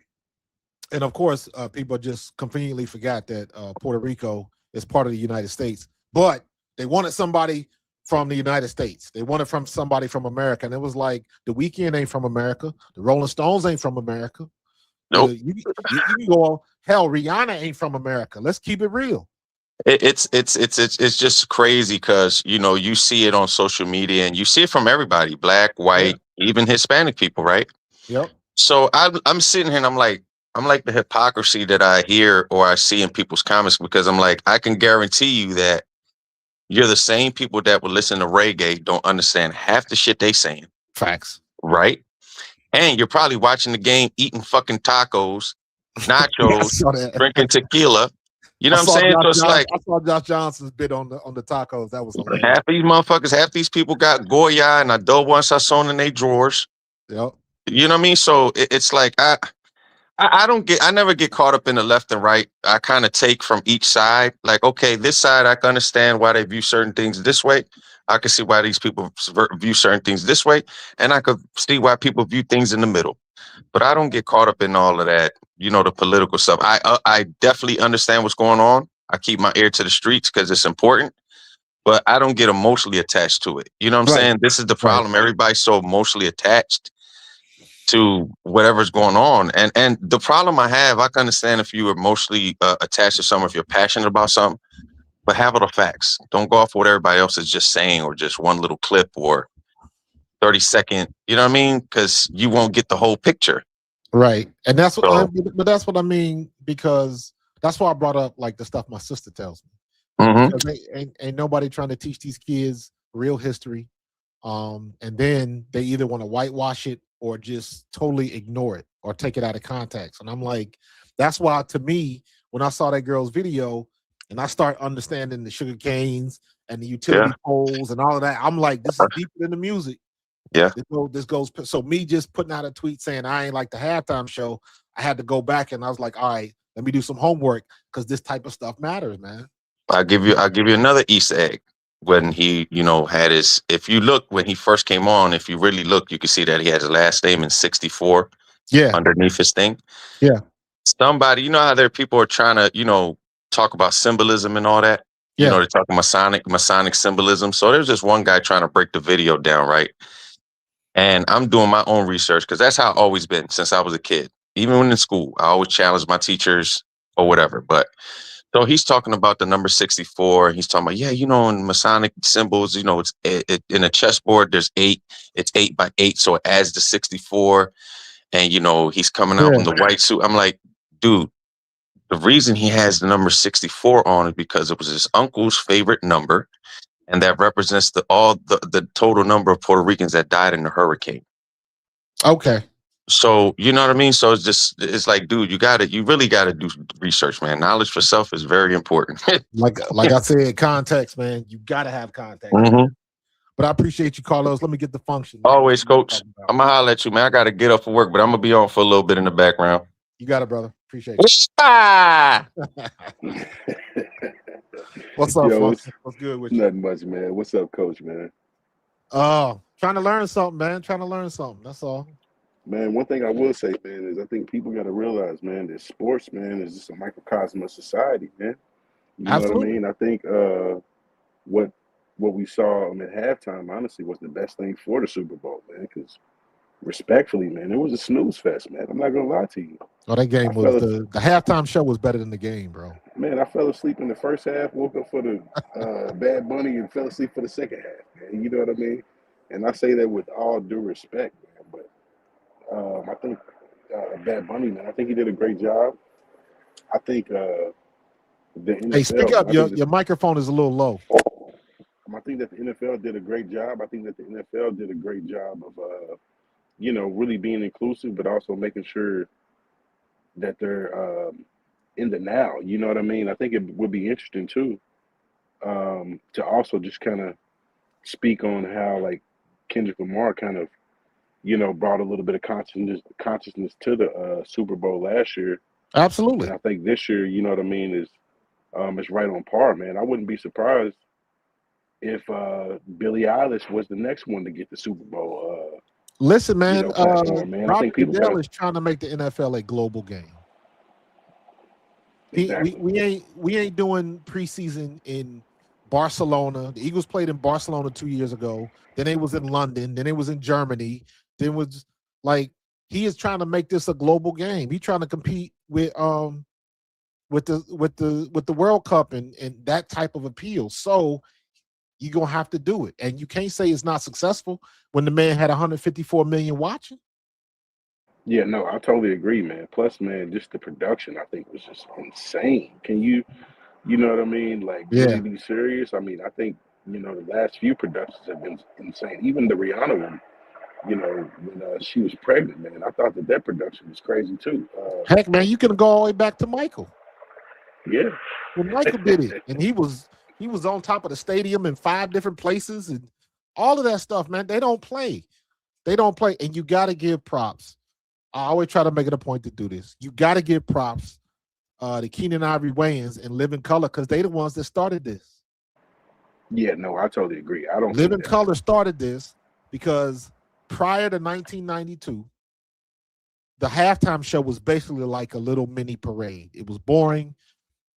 And of course, people just conveniently forgot that Puerto Rico is part of the United States. But they wanted somebody from the United States. They wanted from somebody from America. And it was like, The Weeknd ain't from America. The Rolling Stones ain't from America. Nope. You can go, hell, Rihanna ain't from America. Let's keep it real. It's just crazy because you see it on social media and you see it from everybody, black, Yeah. white, even Hispanic people, right? Yep. So I'm sitting here and I'm like the hypocrisy that I hear or I see in people's comments because I'm like I can guarantee you that you're the same people that would listen to reggae don't understand half the shit they saying, Facts. right? And you're probably watching the game, eating fucking tacos, Yeah, I nachos, saw that. drinking tequila. You know I what I'm saw saying? Josh So it's Johnson. like I saw Josh Johnson's bit on the tacos. That was hilarious. half these motherfuckers, half these people got Goya and adobo and sazon in their drawers. Yep. You know what I mean? So it's like I never get caught up in the left and right. I kind of take from each side. Like, okay, this side I can understand why they view certain things this way. I can see why these people view certain things this way, and I could see why people view things in the middle. But I don't get caught up in all of that. The political stuff. I definitely understand what's going on. I keep my ear to the streets because it's important. But I don't get emotionally attached to it. You know what I'm Right. saying? This is the Right. problem. Everybody's so emotionally attached to whatever's going on. And the problem I have, I can understand if you're emotionally attached to something, if you're passionate about something, but have all the facts. Don't go off what everybody else is just saying or just one little clip or 30-second, you know what I mean? Because you won't get the whole picture. Right. And that's what So, but that's what I mean, because that's why I brought up like the stuff my sister tells me. mhm. Because ain't nobody trying to teach these kids real history. And then they either want to whitewash it or just totally ignore it or take it out of context. And I'm like, that's why to me, when I saw that girl's video and I start understanding the sugar canes and the Yeah, utility poles and all of that, I'm like, this is deeper than the music. yeah. This goes. So me just putting out a tweet saying I ain't like the halftime show, I had to go back and I was like, all right, let me do some homework because this type of stuff matters, man. I'll give you another Easter egg. When he, had his, if you look when he first came on, if you really look, you can see that he had his last name in 64 Yeah, underneath his thing. yeah, Somebody, how there people are trying to, talk about symbolism and all that. yeah, They're talking Masonic symbolism. So there's just one guy trying to break the video down, right? And I'm doing my own research because that's how I've always been since I was a kid. Even when in school, I always challenge my teachers or whatever. But so he's talking about the number 64. He's talking about, yeah, in Masonic symbols, in a chessboard, there's 8. It's 8 by 8. So it adds the 64. And, he's coming out in yeah. the white suit. I'm like, dude, The reason he has the number 64 on it because it was his uncle's favorite number, and that represents the total number of Puerto Ricans that died in the hurricane. Okay. So you know what I mean? So it's like, dude, you really gotta do research, man. Knowledge for self is very important. Like I said, context, man. You gotta have context. Mhm. But I appreciate you, Carlos. Let me get the function. Always, coach. I'm gonna holler at you, man. I gotta get up for work, but I'm gonna be on for a little bit in the background. You got it, brother. Appreciate it. Ah! What's up, Yo, Function? What's good with you? nothing much, man. What's up, Coach, man? Trying to learn something, man. Trying to learn something. That's all. Man, one thing I will say, man, is I think people got to realize, man, that sports, man, is just a microcosm of society, man. You know what I Absolutely. mean? I think what what we saw at halftime, honestly, was the best thing for the Super Bowl, man. Because respectfully, man, it was a snooze fest, man. I'm not gonna lie to you. Oh, that I game was fell, the halftime show was better than the game, bro. man, I fell asleep in the first half, woke up for the Bad Bunny, and fell asleep for the second half, man. You know what I mean? And I say that with all due respect, man. But I think Bad Bunny, man, I think he did a great job. I think the Hey, speak NFL, man, up. Your microphone is a little low. I think that the NFL did a great job. I think that the NFL did a great job of, really being inclusive, but also making sure that they're in the now. You know what I mean? I think it would be interesting too to also just kind of speak on how like Kendrick Lamar kind of brought a little bit of consciousness to the Super Bowl last year, Absolutely. and I think this year, you know what I mean, is right on par, man. I wouldn't be surprised if Billie Eilish was the next one to get the Super Bowl. Listen, man. Platform, man. I Roger think people Goodell got is trying to make the NFL a global game. exactly. We ain't doing preseason in Barcelona. The Eagles played in Barcelona 2 years ago. Then it was in London. Then it was in Germany. Then was like he is trying to make this a global game. He's trying to compete with the World Cup and that type of appeal. So you're gonna have to do it. And you can't say it's not successful when the man had 154 million watching. Yeah, no, I totally agree, man. Plus, man, just the production I think was just insane. Can you know what I mean? Like really Yeah, be serious. I mean, I think the last few productions have been insane. Even the Rihanna one, when she was pregnant, man, I thought that production was crazy too. heck, man, you can go all the way back to Michael. Yeah, When Michael did it, and he was on top of the stadium in 5 different places, and all of that stuff, man. They don't play. They don't play, and you got to give props. I always try to make it a point to do this. You got to give props to Keenan Ivory Wayans and Living Color because they the ones that started this. yeah, no, I totally agree. I don't think Living that. Color started this because prior to 1992, the halftime show was basically like a little mini parade. It was boring.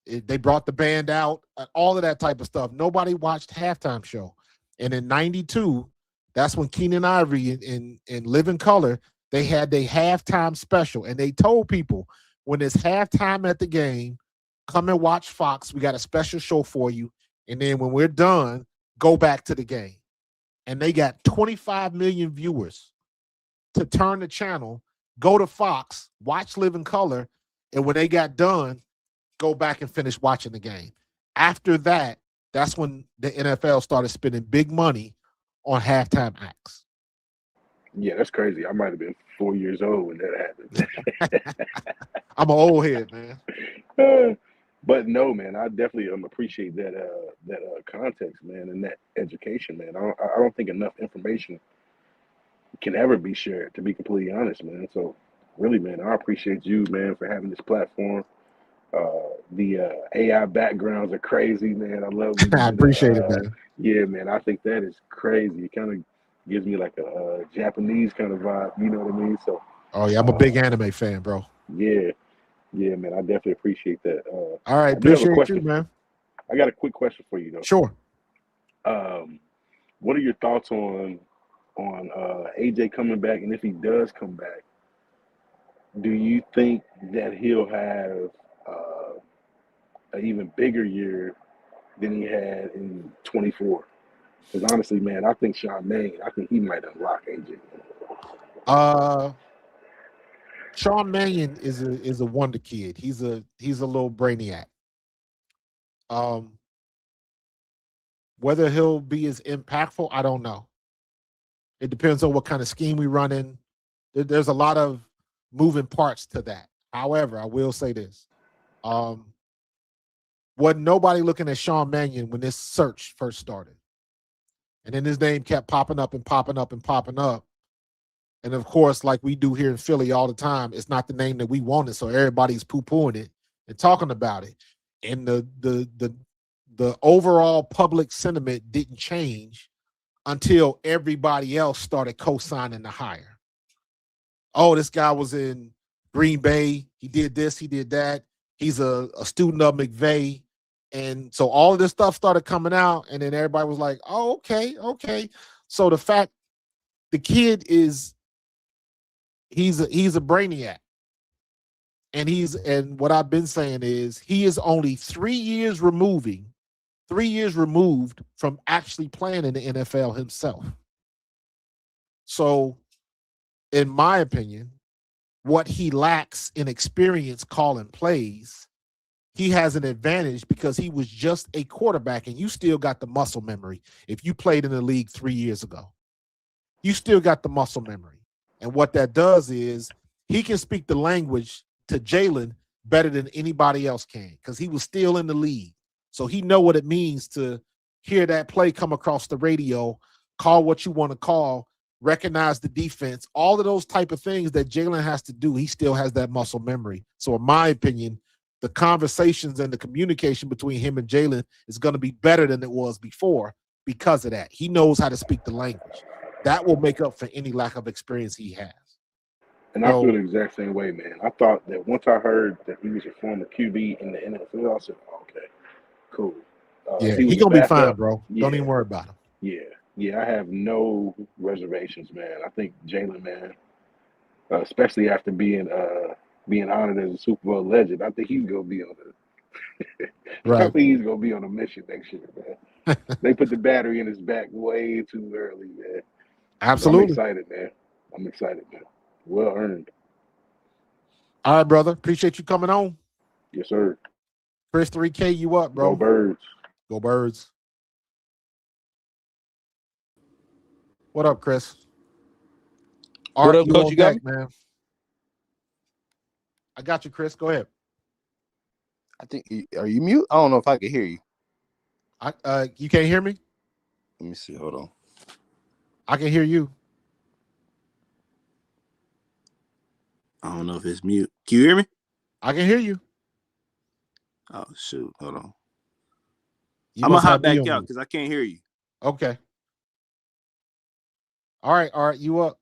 They brought the band out, all of that type of stuff. Nobody watched halftime show. And in 92, that's when Keenan Ivory and Living Color, they had their halftime special. And they told people, when it's halftime at the game, come and watch Fox. We got a special show for you. And then when we're done, go back to the game. And they got 25 million viewers to turn the channel, go to Fox, watch Living Color. And when they got done, go back and finish watching the game. After that, that's when the NFL started spending big money on halftime acts. Yeah, that's crazy. I might have been 4 years old when that happened. I'm an old head, man. But no, man, I definitely appreciate that context, man, and that education, man. I don't think enough information can ever be shared, to be completely honest, man. So really, man, I appreciate you, man, for having this platform. The AI backgrounds are crazy, man. I love when you I do the appreciate it, man. yeah, man. I think that is crazy. It kind of gives me like a Japanese kind of vibe. You know what I mean? So Oh, yeah, I'm a big anime fan, bro. yeah, yeah, man. I definitely appreciate that. All right, I do have a appreciate question. you, man. I got a quick question for you though. Sure. What are your thoughts on AJ coming back, and if he does come back, do you think that he'll have an even bigger year than he had in 24? Because honestly, man, I think Charmaine, I think he might unlock AJ. Sean Mannion is a wonder kid. He's a little brainiac. Um, whether he'll be as impactful, I don't know. It depends on what kind of scheme we run in. There's a lot of moving parts to that. However, I will say this. Wasn't nobody looking at Sean Mannion when this search first started. And then his name kept popping up and popping up and popping up. And of course, like we do here in Philly all the time, it's not the name that we wanted. So everybody's poo-pooing it and talking about it. And the overall public sentiment didn't change until everybody else started co-signing the hire. Oh, this guy was in Green Bay. He did this, he did that. He's a student of McVay. And so all of this stuff started coming out, and then everybody was like, oh, okay. So the fact the kid is he's a brainiac. And what I've been saying is he is only 3 years removed from actually playing in the NFL himself. So, in my opinion, what he lacks in experience calling plays, he has an advantage because he was just a quarterback and you still got the muscle memory. If you played in the league 3 years ago, you still got the muscle memory. And what that does is he can speak the language to Jalen better than anybody else can because he was still in the league. So he know what it means to hear that play come across the radio, call what you want to call, recognize the defense, all of those type of things that Jalen has to do. He still has that muscle memory. So in my opinion, the conversations and the communication between him and Jalen is going to be better than it was before because of that. He knows how to speak the language. That will make up for any lack of experience he has. And I feel the exact same way, man. I thought that once I heard that he was a former QB in the NFL, I said, okay, cool. Yeah, he's going to be fine, bro. Yeah. Don't even worry about him. Yeah, I have no reservations, man. I think Jalen, man, especially after being honored as a Super Bowl legend, I think he's gonna be on right. I think he's gonna be on a mission next year, man. They put the battery in his back way too early, man. Absolutely. I'm excited, man. Well earned. All right, brother. Appreciate you coming on. Yes, sir. Chris 3K, you up, bro? Go Birds. Go Birds. What up, Chris? What up, Coach? You got me? Man. I got you, Chris. Go ahead. I think. Are you mute? I don't know if I can hear you. You can't hear me? Let me see. Hold on. I can hear you. I don't know if it's mute. Can you hear me? I can hear you. Oh, shoot. Hold on. You I'm going to hop back out because I can't hear you. Okay. All right. You up.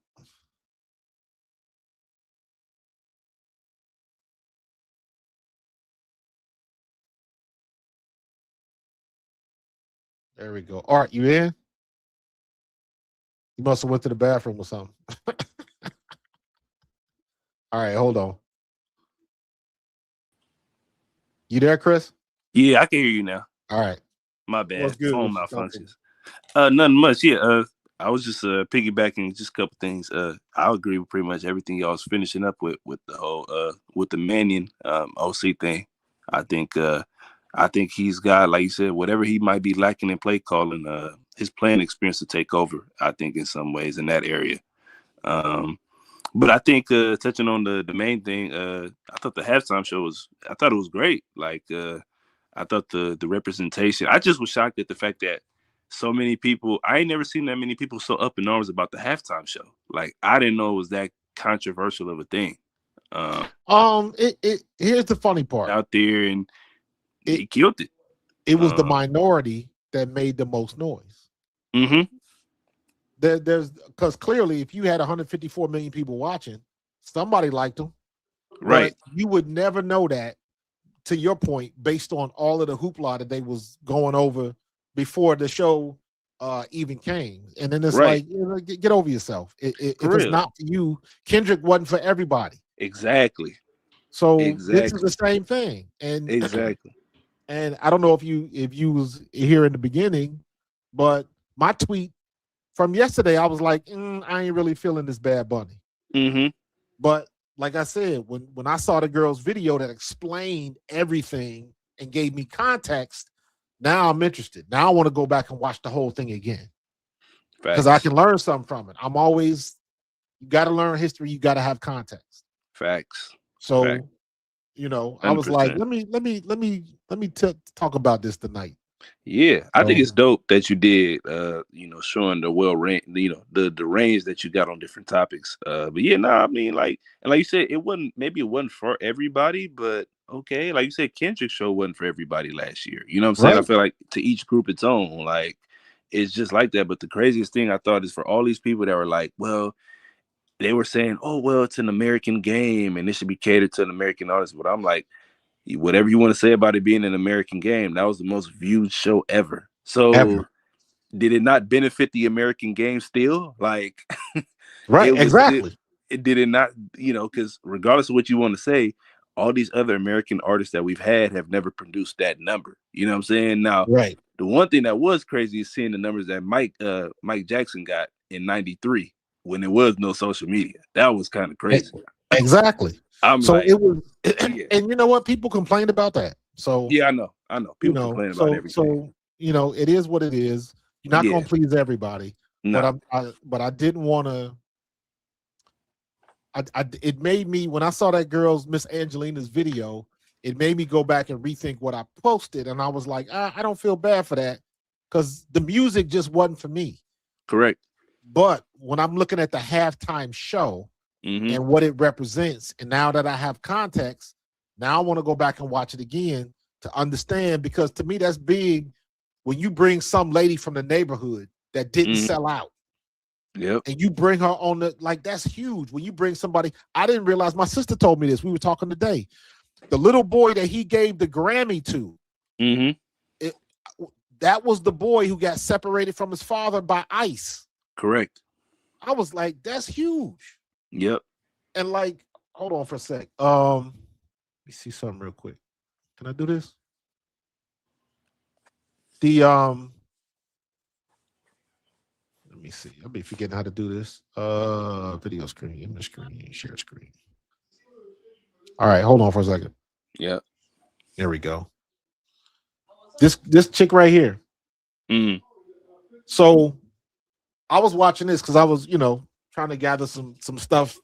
There we go. All right, you in? You must have went to the bathroom or something. All right, hold on. You there, Chris? Yeah, I can hear you now. All right. My bad. Phone malfunctions. Nothing much. Yeah. I was just piggybacking just a couple things. I agree with pretty much everything y'all was finishing up with the whole with the Mannion OC thing. I think he's got, like you said, whatever he might be lacking in play calling, his playing experience to take over, I think, in some ways in that area. But I think touching on the main thing, I thought the halftime show I thought it was great. Like, I thought the representation, I just was shocked at the fact that so many people, I ain't never seen that many people so up in arms about the halftime show. Like, I didn't know it was that controversial of a thing. Here's the funny part. Out there, and he killed it. It was the minority that made the most noise. Mm-hmm. There's because clearly, if you had 154 million people watching, somebody liked them, right? But you would never know that, to your point, based on all of the hoopla that they was going over before the show even came. And then it's like, get over yourself. If it's not for you, Kendrick wasn't for everybody. Exactly. So this is the same thing. And exactly. And I don't know if you was here in the beginning, but my tweet from yesterday, I was like, I ain't really feeling this Bad Bunny. Mm-hmm. But like I said, when I saw the girl's video that explained everything and gave me context, now I'm interested. Now I want to go back and watch the whole thing again because I Facts. can learn something from it. I'm always, you got to learn history. You got to have context. Facts. So, you know, I was like, 100%. let me talk about this tonight. Yeah, I think So, it's dope that you did, showing the range, the range that you got on different topics. But yeah, I mean, like, and like you said, it wasn't for everybody, but okay, like you said, Kendrick's show wasn't for everybody last year. You know what I'm saying? I right, feel like to each group its own. Like, it's just like that. But the craziest thing I thought is for all these people that were like, well, they were saying, oh, well, it's an American game and it should be catered to an American audience. But I'm like, whatever you want to say about it being an American game, that was the most viewed show ever. So ever. did it not benefit the American game still? Like Right, it was still, exactly. it did it not, because regardless of what you want to say, all these other American artists that we've had have never produced that number. You know what I'm saying? Now, Right. the one thing that was crazy is seeing the numbers that Mike Jackson got in '93 when there was no social media. That was kind of E- crazy. Exactly. I'm So like, it was, yeah, and you know what? People complained about that. So, yeah, I know. you People know, complain about everything. you know, it is what it is. You're not Yeah, gonna please everybody, but no, but I didn't want to. It made me when I saw that girl's Miss Angelina's video, it made me go back and rethink what I posted, and I was like, I don't feel bad for that because the music just wasn't for me. correct. But when I'm looking at the halftime show Mm-hmm. and what it represents, and now that I have context, now I want to go back and watch it again to understand because to me that's big when you bring some lady from the neighborhood that didn't Mm-hmm. sell out Yep. and you bring her on the like that's huge. When you bring somebody, I didn't realize my sister told me this. We were talking today. The little boy that he gave the Grammy to, Mm-hmm. it, that was the boy who got separated from his father by ICE. Correct. I was like, that's huge. Yep. And like, hold on for a sec. Let me see something real quick. Can I do this? The let me see. I'll be forgetting how to do this. Video screen, image screen, share screen. All right, hold on for a second. Yep. There we go. This chick right here. Mm. So I was watching this because I was, trying to gather some stuff,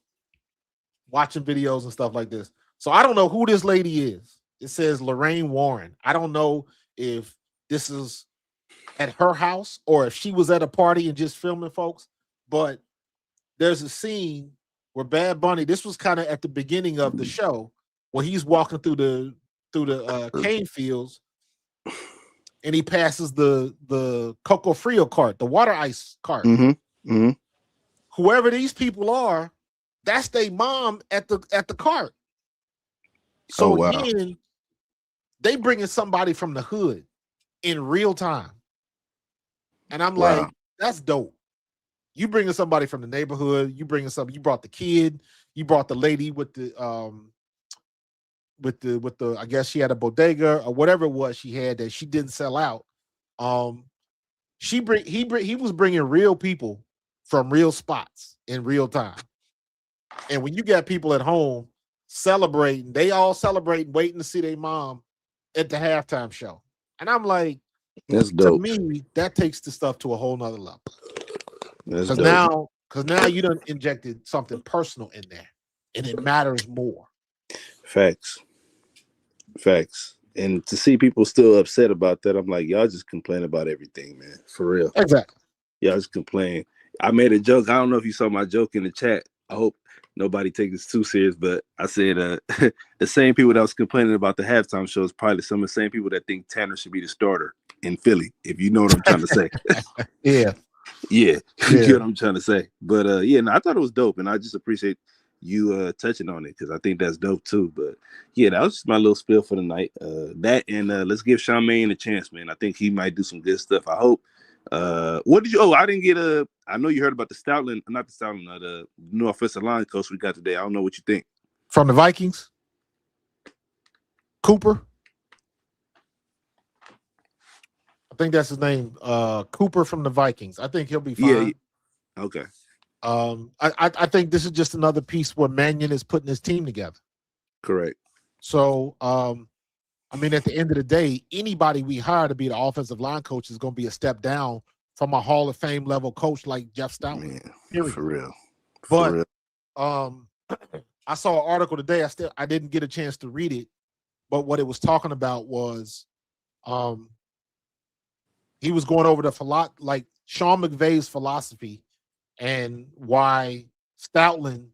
watching videos and stuff like this. So I don't know who this lady is. It says Lorraine Warren. I don't know if this is at her house or if she was at a party and just filming folks. But there's a scene where Bad Bunny, this was kind of at the beginning of the show, where he's walking through the cane fields and he passes the Coco Frio cart, the water ice cart. Mm-hmm. Mm-hmm. Whoever these people are, that's their mom at the cart. So Oh wow. again, they bringing somebody from the hood in real time. And I'm Wow. like, that's dope. You bringing somebody from the neighborhood, you brought the kid, you brought the lady with the I guess she had a bodega or whatever it was she had that she didn't sell out. He was bringing real people from real spots in real time. And when you got people at home celebrating, they all celebrating, waiting to see their mom at the halftime show. And I'm like, That's to dope. me, that takes the stuff to a whole nother level. That's Because dope. now you done injected something personal in there, and it matters more. Facts. Facts. And to see people still upset about that, I'm like, y'all just complain about everything, man. For real. Exactly. Y'all just complain. I made a joke. I don't know if you saw my joke in the chat. I hope nobody takes this too serious, but I said the same people that was complaining about the halftime show is probably some of the same people that think Tanner should be the starter in Philly, if you know what I'm trying to say. Yeah. Yeah, you Yeah. get what I'm trying to say. But I thought it was dope, and I just appreciate you touching on it because I think that's dope too. But yeah, that was just my little spiel for the night. That and let's give Charmaine a chance, man. I think he might do some good stuff. I hope. What did you? Oh, I didn't get a. I know you heard about the Stoutland, not the Stoutland, the new offensive line coach we got today. I don't know what you think. From the Vikings, Cooper. I think that's his name. Cooper from the Vikings. I think he'll be fine. Yeah. Okay. I think this is just another piece where Mannion is putting his team together. Correct. So, I mean, at the end of the day, anybody we hire to be the offensive line coach is going to be a step down from a Hall of Fame level coach like Jeff Stoutland. Man, Period. for real. But real. I saw an article today. I didn't get a chance to read it, but what it was talking about was he was going over like Sean McVay's philosophy and why Stoutland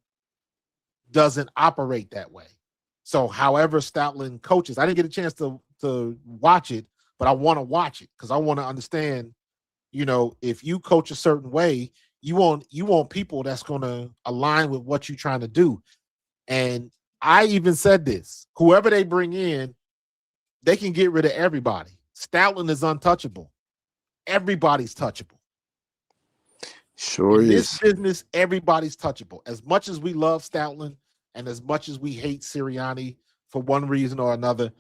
doesn't operate that way. So, however Stoutland coaches, I didn't get a chance to watch it, but I want to watch it because I want to understand. You know, if you coach a certain way, you want people that's going to align with what you're trying to do. And I even said this: whoever they bring in, they can get rid of everybody. Stoutland is untouchable. Everybody's touchable. Sure In is. this business, everybody's touchable. As much as we love Stoutland and as much as we hate Sirianni for one reason or another,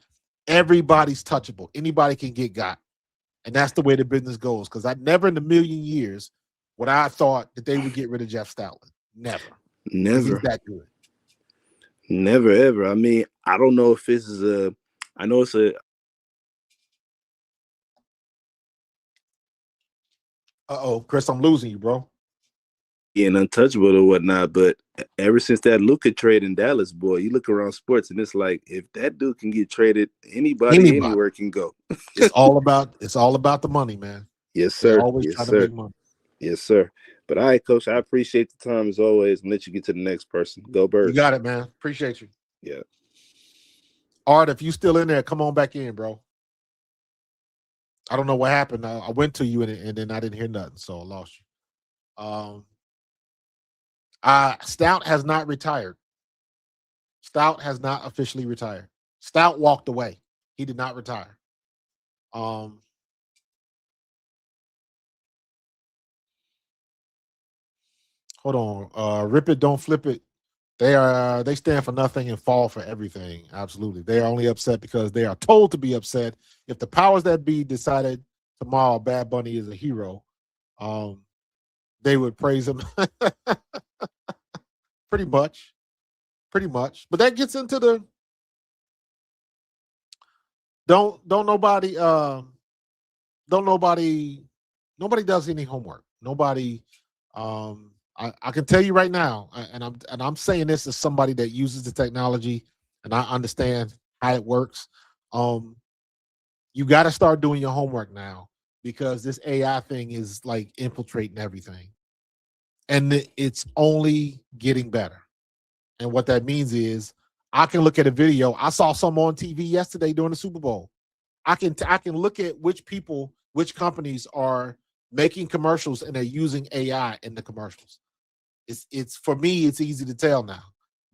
everybody's touchable. Anybody can get got. And that's the way the business goes. Because I never in a million years would I thought that they would get rid of Jeff Stoutland. Never. Never. He's that good. Never ever. I mean, I don't know if this is I know it's a Chris, I'm losing you, bro. being untouchable or whatnot, but ever since that Luka trade in Dallas, boy, you look around sports and it's like if that dude can get traded, anybody anywhere can go. It's all about the money, man. Yes, They're sir. always Yes, trying sir. to make money. Yes, sir. But all right, Coach, I appreciate the time as always and let you get to the next person. Go Birds. You got it, man. Appreciate you. Yeah. Art, if you still in there, come on back in, bro. I don't know what happened. I went to you and then I didn't hear nothing, so I lost you. Stout has not retired. Stout has not officially retired. Stout walked away. He did not retire. Hold on. Rip it, don't flip it. They stand for nothing and fall for everything. Absolutely. They are only upset because they are told to be upset. If the powers that be decided tomorrow Bad Bunny is a hero, they would praise him. Pretty much. But that gets into the nobody does any homework. Nobody I can tell you right now, and I'm saying this as somebody that uses the technology and I understand how it works. You got to start doing your homework now because this AI thing is like infiltrating everything. And it's only getting better. And what that means is I can look at a video. I saw some on TV yesterday during the Super Bowl. I can look at which companies are making commercials and they're using AI in the commercials. It's for me, it's easy to tell now,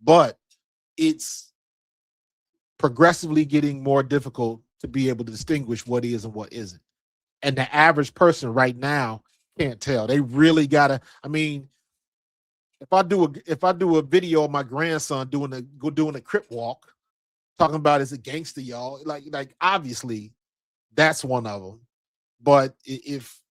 but it's progressively getting more difficult to be able to distinguish what is and what isn't. And the average person right now can't tell. They really gotta. I mean, if I do a video of my grandson doing a crip walk, talking about is a gangster, y'all, like obviously that's one of them. But if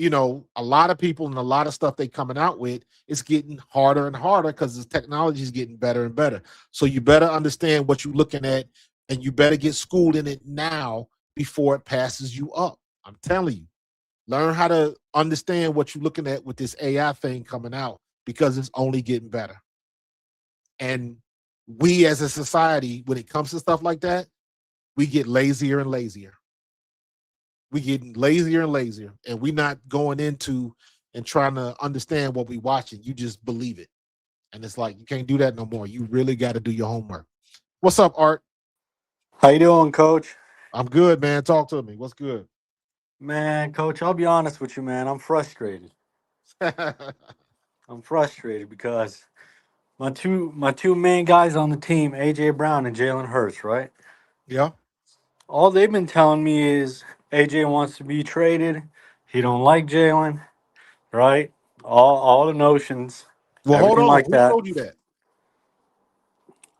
a lot of people and a lot of stuff they coming out with, it's getting harder and harder because the technology is getting better and better. So you better understand what you're looking at, and you better get schooled in it now before it passes you up. I'm telling you, learn how to understand what you're looking at with this AI thing coming out because it's only getting better. And we as a society, when it comes to stuff like that, we get lazier and lazier. We getting lazier and lazier, and we're not going into and trying to understand what we're watching. You just believe it. And it's like, you can't do that no more. You really got to do your homework. What's up, Art? How you doing, Coach? I'm good, man. Talk to me. What's good? Man, Coach, I'll be honest with you, man. I'm frustrated. I'm frustrated because my two main guys on the team, AJ Brown and Jalen Hurts, right? Yeah. All they've been telling me is AJ wants to be traded. He don't like Jalen, right? All the notions, Well, hold everything on. like Who that. told you that?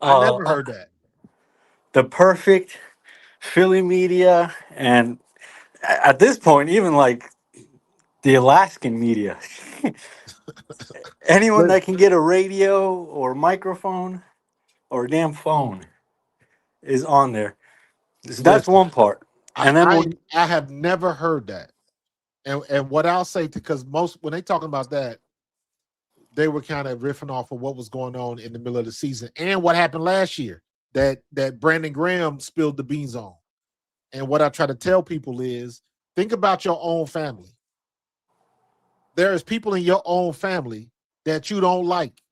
I never heard that. The perfect Philly media, and at this point, even like the Alaskan media. Anyone But that can get a radio or microphone or a damn phone is on there. That's listen, one part. I And then I, when I have never heard that. And what I'll say, because most when they talking about that, they were kind of riffing off of what was going on in the middle of the season and what happened last year that Brandon Graham spilled the beans on. And what I try to tell people is think about your own family. There is people in your own family that you don't like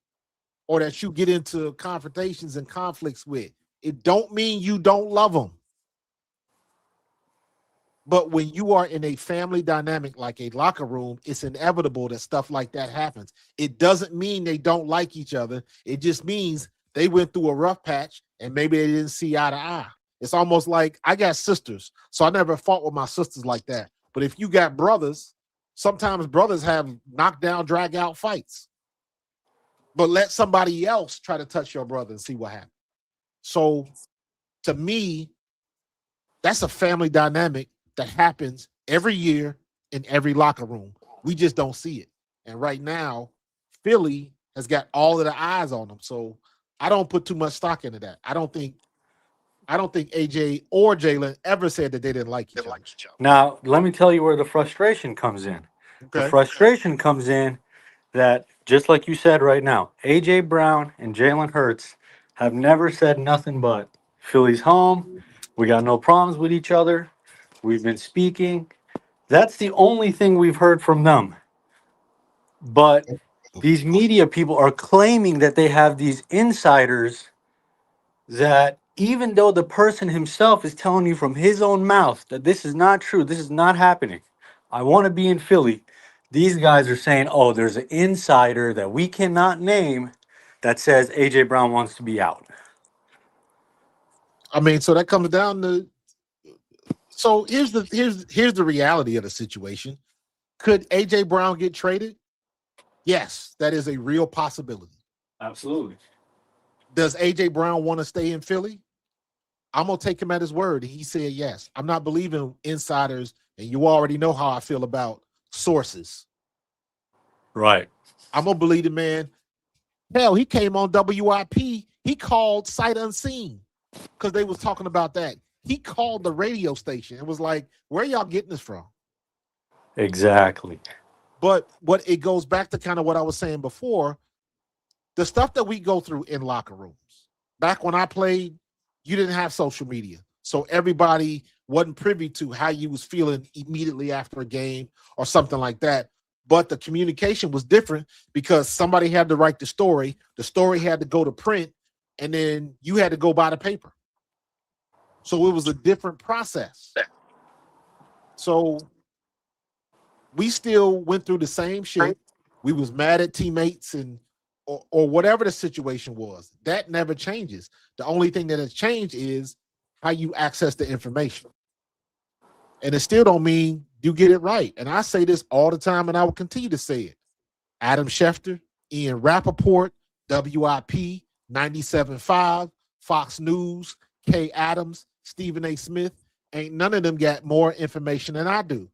or that you get into confrontations and conflicts with. It don't mean you don't love them. But when you are in a family dynamic like a locker room, it's inevitable that stuff like that happens. It doesn't mean they don't like each other. It just means they went through a rough patch and maybe they didn't see eye to eye. It's almost like I got sisters, so I never fought with my sisters like that. But if you got brothers, sometimes brothers have knockdown, drag out fights. But let somebody else try to touch your brother and see what happens. So to me, that's a family dynamic that happens every year in every locker room. We just don't see it. And right now, Philly has got all of the eyes on them. So I don't put too much stock into that. I don't think AJ or Jalen ever said that they didn't like each other. now let me tell you where the frustration comes in. The Okay. frustration comes in that just like you said right now, AJ Brown and Jalen Hurts have never said nothing but Philly's home. We got no problems with each other. We've been speaking. That's the only thing we've heard from them. But these media people are claiming that they have these insiders that even though the person himself is telling you from his own mouth that this is not true, this is not happening. I want to be in Philly. These guys are saying, oh, there's an insider that we cannot name that says AJ Brown wants to be out. I mean, so that comes down to so here's the reality of the situation. Could AJ Brown get traded? Yes, that is a real possibility. Absolutely. Does AJ Brown want to stay in Philly? I'm gonna take him at his word. He said yes. I'm not believing insiders, and you already know how I feel about sources. Right. I'm gonna believe the man. Hell, he came on WIP. He called Sight Unseen because they was talking about that. He called the radio station and was like, "Where y'all getting this from?" Exactly. But what it goes back to kind of what I was saying before, the stuff that we go through in locker rooms. Back when I played, you didn't have social media. So everybody wasn't privy to how you was feeling immediately after a game or something like that. But the communication was different because somebody had to write the story had to go to print, and then you had to go buy the paper. So it was a different process. So we still went through the same shit. We was mad at teammates and or whatever the situation was. That never changes. The only thing that has changed is how you access the information. And it still don't mean you get it right. And I say this all the time, and I will continue to say it. Adam Schefter, Ian Rappaport, WIP, 97.5, Fox News, Kay Adams, Stephen A. Smith, ain't none of them got more information than I do.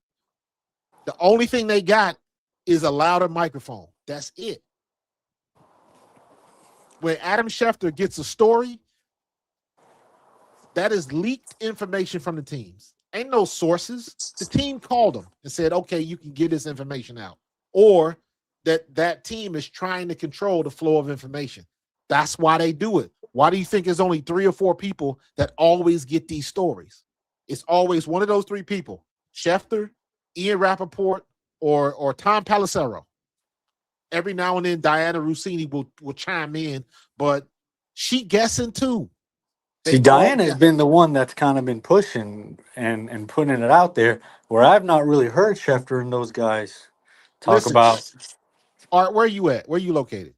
The only thing they got is a louder microphone. That's it. When Adam Schefter gets a story, that is leaked information from the teams. Ain't no sources. The team called them and said, okay, you can get this information out. Or that team is trying to control the flow of information. That's why they do it. Why do you think there's only 3 or 4 people that always get these stories? It's always one of those 3 people, Schefter, Ian Rappaport, or Tom Pelissero. Every now and then, Diana Rossini will chime in, but she guessing too. See, Diana has been the one that's kind of been pushing and putting it out there where I've not really heard Schefter and those guys talk Listen, about. Art, where are you at? Where are you located?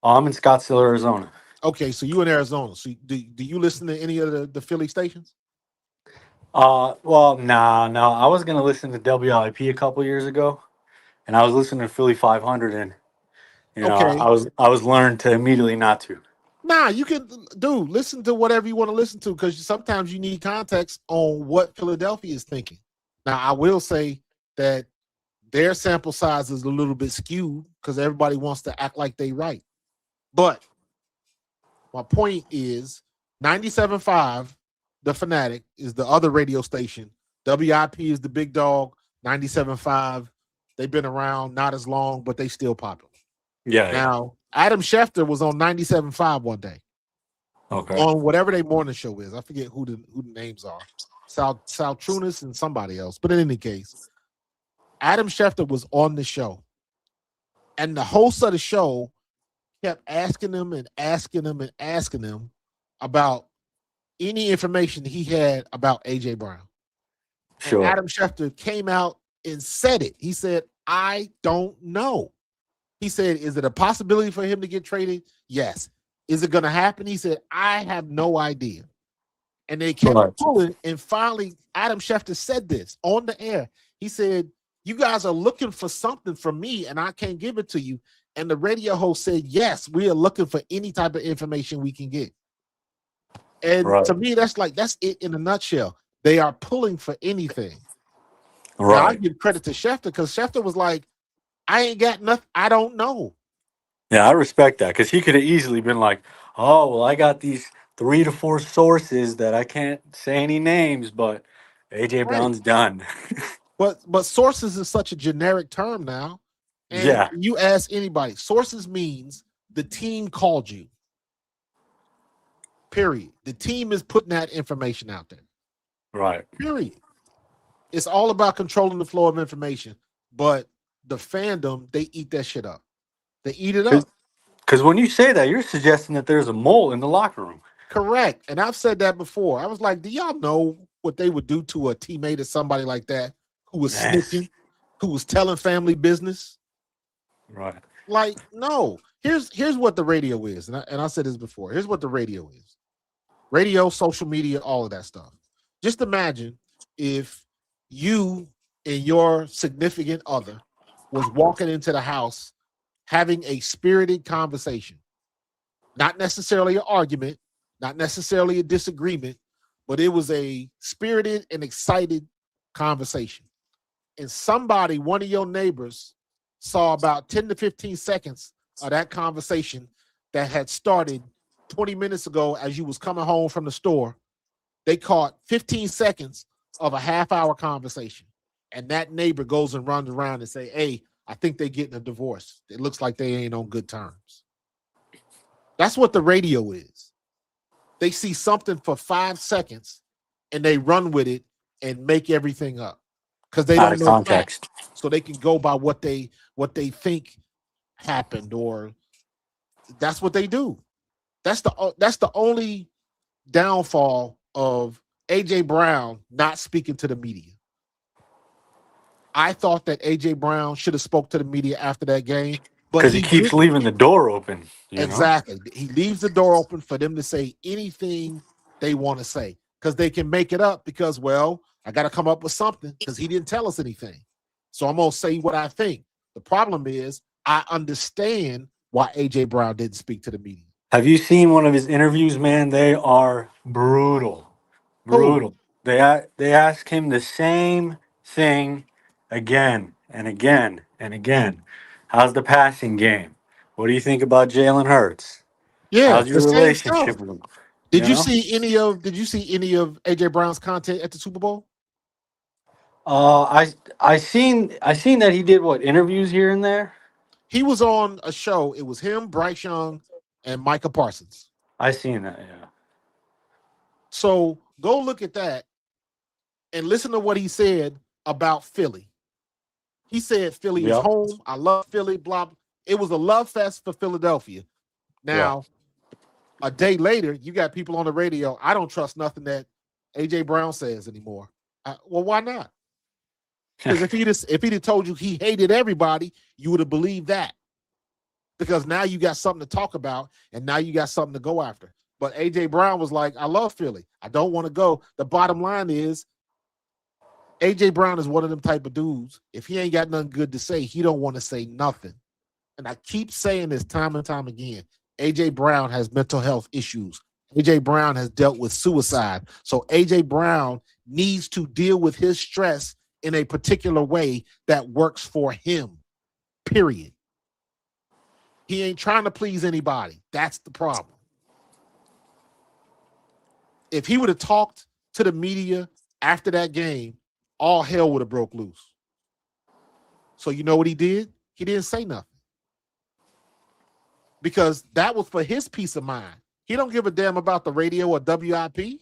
Oh, I'm in Scottsdale, Arizona. Okay, so you in Arizona. So do you listen to any of the Philly stations? Well, no. I was gonna listen to WIP a couple years ago, and I was listening to Philly 500, and Okay. I was learned to immediately not to. Nah, you can listen to whatever you want to listen to because sometimes you need context on what Philadelphia is thinking. Now, I will say that their sample size is a little bit skewed because everybody wants to act like they right. But my point is 97.5, the Fanatic, is the other radio station. WIP is the big dog. 97.5, they've been around not as long, but they still popular. Yeah. Now, Adam Schefter was on 97.5 one day Okay. on whatever their morning show is. I forget who the names are. Sal Trunis and somebody else. But in any case, Adam Schefter was on the show. And the host of the show kept asking him and asking him and asking him about any information he had about AJ Brown. And Sure. Adam Schefter came out and said it. He said, I don't know. He said, is it a possibility for him to get traded? Yes. Is it going to happen? He said, I have no idea. And they kept pulling. And finally, Adam Schefter said this on the air. He said, you guys are looking for something from me and I can't give it to you. And the radio host said, yes, we are looking for any type of information we can get. And to me, that's it in a nutshell. They are pulling for anything. Right. Now, I give credit to Schefter because Schefter was like, I ain't got nothing. I don't know. Yeah, I respect that because he could have easily been like, oh, well, I got these 3 to 4 sources that I can't say any names, but AJ Brown's done. But sources is such a generic term now. And you ask anybody, sources means the team called you. Period. The team is putting that information out there. Right. Period. It's all about controlling the flow of information. But the fandom, they eat that shit up. They eat it up. Because when you say that, you're suggesting that there's a mole in the locker room. Correct. And I've said that before. I was like, do y'all know what they would do to a teammate or somebody like that who was snitching, who was telling family business? Right. Like, no. Here's what the radio is. And I said this before. Here's what the radio is. Radio, social media, all of that stuff. Just imagine if you and your significant other was walking into the house having a spirited conversation. Not necessarily an argument, not necessarily a disagreement, but it was a spirited and excited conversation. And somebody, one of your neighbors, saw about 10 to 15 seconds of that conversation that had started 20 minutes ago as you was coming home from the store. They caught 15 seconds of a half-hour conversation. And that neighbor goes and runs around and say, hey, I think they're getting a divorce. It looks like they ain't on good terms. That's what the radio is. They see something for 5 seconds and they run with it and make everything up because they don't know context. So they can go by what they think happened, or that's what they do. That's the only downfall of AJ Brown not speaking to the media. I thought that AJ Brown should have spoke to the media after that game, but because he keeps leaving the door open. Exactly. He leaves the door open for them to say anything they want to say because they can make it up because, well, I got to come up with something because he didn't tell us anything. So I'm going to say what I think. The problem is I understand why AJ Brown didn't speak to the media. Have you seen one of his interviews, man? They are brutal. Brutal. They ask him the same thing again and again and again. How's the passing game? What do you think about Jalen Hurts? Yeah, how's your relationship with him? Did you see any of AJ Brown's content at the Super Bowl? I seen that he did interviews here and there. He was on a show. It was him, Bryce Young, and Micah Parsons. I seen that, yeah. So go look at that and listen to what he said about Philly. He said Philly is home. I love Philly, blah. It was a love fest for Philadelphia. Now, a day later, you got people on the radio. I don't trust nothing that AJ Brown says anymore. Well, why not? Because if he'd have told you he hated everybody, you would have believed that. Because now you got something to talk about, and now you got something to go after. But AJ Brown was like, I love Philly. I don't want to go. The bottom line is AJ Brown is one of them type of dudes. If he ain't got nothing good to say, he don't want to say nothing. And I keep saying this time and time again. AJ Brown has mental health issues. AJ Brown has dealt with suicide. So AJ Brown needs to deal with his stress in a particular way that works for him. Period. He ain't trying to please anybody. That's the problem. If he would have talked to the media after that game, all hell would have broke loose. So you know what he did? He didn't say nothing. Because that was for his peace of mind. He don't give a damn about the radio or WIP.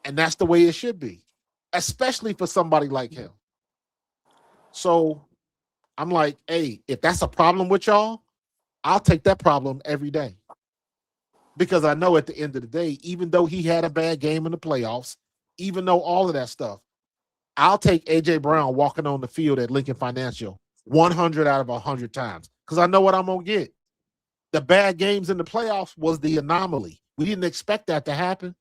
And that's the way it should be, especially for somebody like him. So I'm like, hey, if that's a problem with y'all, I'll take that problem every day. Because I know at the end of the day, even though he had a bad game in the playoffs, even though all of that stuff, I'll take AJ Brown walking on the field at Lincoln Financial 100 out of 100 times because I know what I'm going to get. The bad games in the playoffs was the anomaly. We didn't expect that to happen.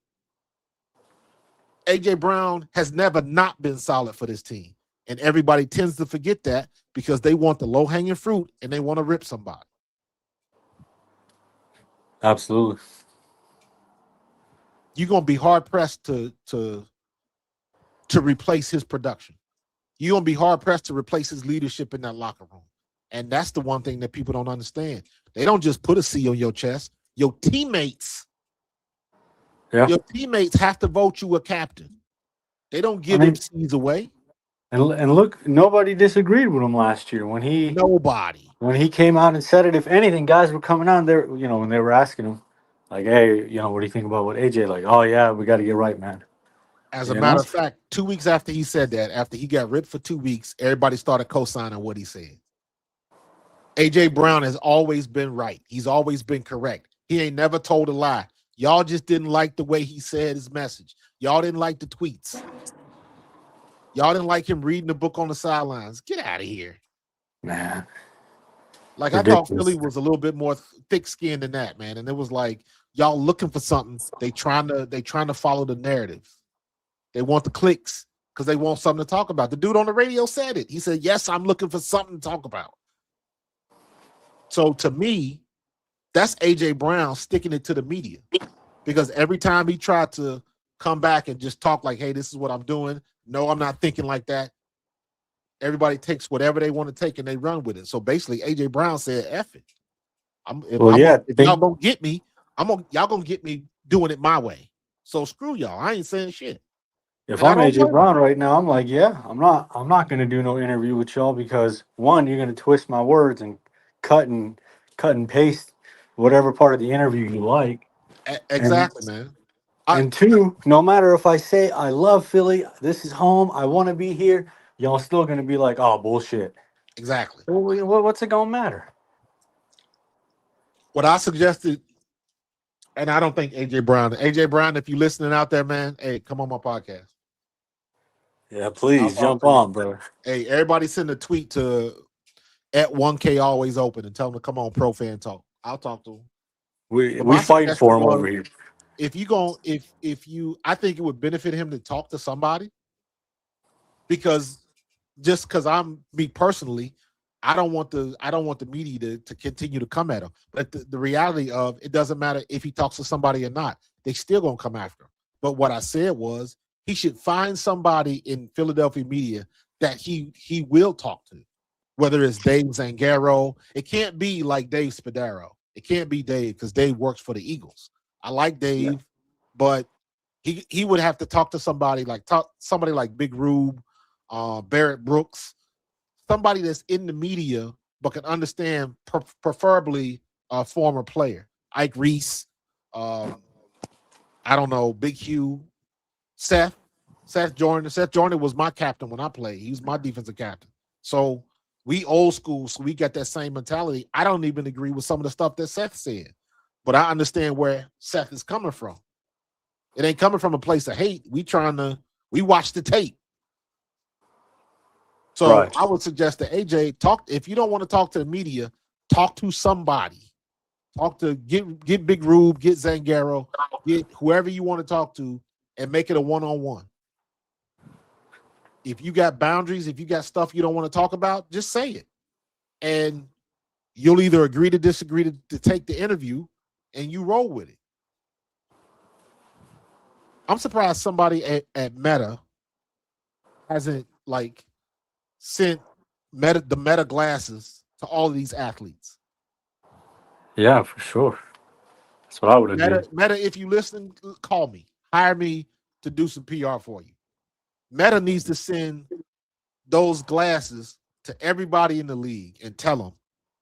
AJ Brown has never not been solid for this team. And everybody tends to forget that because they want the low-hanging fruit and they want to rip somebody. Absolutely. You're going to be hard-pressed to replace his production. You're going to be hard-pressed to replace his leadership in that locker room. And that's the one thing that people don't understand. They don't just put a C on your chest. Your teammates have to vote you a captain. They don't give him C's away. And look, nobody disagreed with him last year when he came out and said it. If anything, guys were coming out there, when they were asking him, like, hey, what do you think about what AJ? Like, oh yeah, we got to get right, man. As a matter of fact, 2 weeks after he said that, after he got ripped for 2 weeks, everybody started co-signing what he said. AJ Brown has always been right. He's always been correct. He ain't never told a lie. Y'all just didn't like the way he said his message. Y'all didn't like the tweets. Y'all didn't like him reading the book on the sidelines. Get out of here. Man. Like, ridiculous. I thought Philly was a little bit more thick-skinned than that, man. And it was like, y'all looking for something. They trying to follow the narrative. They want the clicks because they want something to talk about. The dude on the radio said it. He said, yes, I'm looking for something to talk about. So to me, that's AJ Brown sticking it to the media because every time he tried to come back and just talk like, hey, this is what I'm doing. No, I'm not thinking like that. Everybody takes whatever they want to take and they run with it. So basically, AJ Brown said, F it. If y'all gonna get me, y'all gonna get me doing it my way. So screw y'all. I ain't saying shit. If I'm AJ Brown right now, I'm like, yeah, I'm not gonna do no interview with y'all because one, you're gonna twist my words and cut and paste whatever part of the interview you like. Exactly, man. And two, no matter if I say I love Philly, this is home, I want to be here, y'all still gonna be like, oh, bullshit. Exactly. Well, what's it gonna matter? What I suggested, and I don't think AJ Brown, if you're listening out there, man, hey, come on my podcast. Yeah, please jump on, bro. Hey, everybody send a tweet to at 1K always open and tell them to come on Pro Fan Talk. I'll talk to them. We fighting for him over here. If I think it would benefit him to talk to somebody because I'm me personally, I don't want the media to continue to come at him. But the reality of it doesn't matter if he talks to somebody or not, they still gonna come after him. But what I said was he should find somebody in Philadelphia media that he will talk to, whether it's Dave Zangaro. It can't be like Dave Spadaro. It can't be Dave because Dave works for the Eagles. I like Dave, but he would have to talk to somebody like Big Rube, Barrett Brooks, somebody that's in the media but can understand, preferably a former player. Ike Reese, I don't know, Big Hugh, Seth Jordan. Seth Jordan was my captain when I played. He was my defensive captain. So we old school, so we got that same mentality. I don't even agree with some of the stuff that Seth said, but I understand where Seth is coming from. It ain't coming from a place of hate. We watch the tape. So right. I would suggest that AJ if you don't want to talk to the media, talk to somebody. Get Big Rube, get Zangaro, get whoever you want to talk to, and make it a one-on-one. If you got boundaries, if you got stuff you don't want to talk about, just say it. And you'll either agree to disagree to take the interview, and you roll with it. I'm surprised somebody at Meta hasn't like sent the meta glasses to all of these athletes. Yeah, for sure. That's what I would have did. Meta, if you listen, call me. Hire me to do some PR for you. Meta needs to send those glasses to everybody in the league and tell them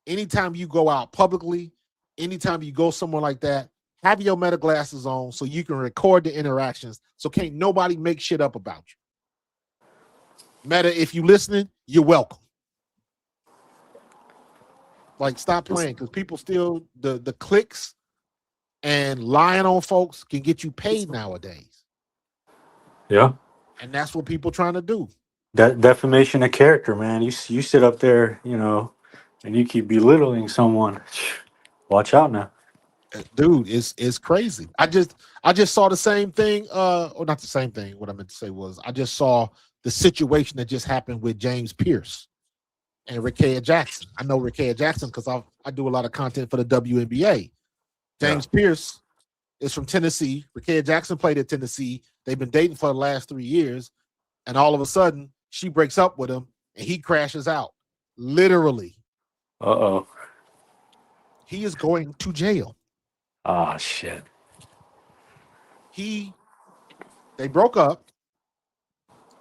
anytime you go out publicly, anytime you go somewhere like that, have your Meta glasses on so you can record the interactions so can't nobody make shit up about you. Meta, if you listening, you're welcome. Like, stop playing because people still the clicks and lying on folks can get you paid nowadays. Yeah. And that's what people trying to do. That defamation of character, man. You sit up there, and you keep belittling someone. Watch out now. Dude, it's crazy. I just saw the same thing, or not the same thing. What I meant to say was I just saw the situation that just happened with James Pierce and Rickea Jackson. I know Rickea Jackson because I do a lot of content for the WNBA. James Pierce is from Tennessee. Rickea Jackson played at Tennessee. They've been dating for the last 3 years, and all of a sudden she breaks up with him and he crashes out. Literally. Uh-oh. He is going to jail. Ah, shit. They broke up.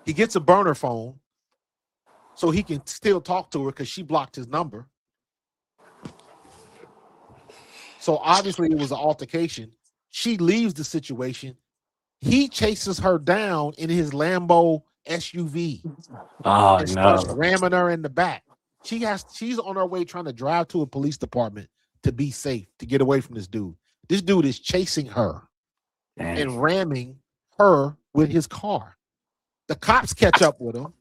He gets a burner phone so he can still talk to her because she blocked his number. So obviously it was an altercation. She leaves the situation. He chases her down in his Lambo SUV Oh, and starts no. ramming her in the back. She's on her way trying to drive to a police department to be safe, to get away from this dude. This dude is chasing her and ramming her with his car. The cops catch up with him,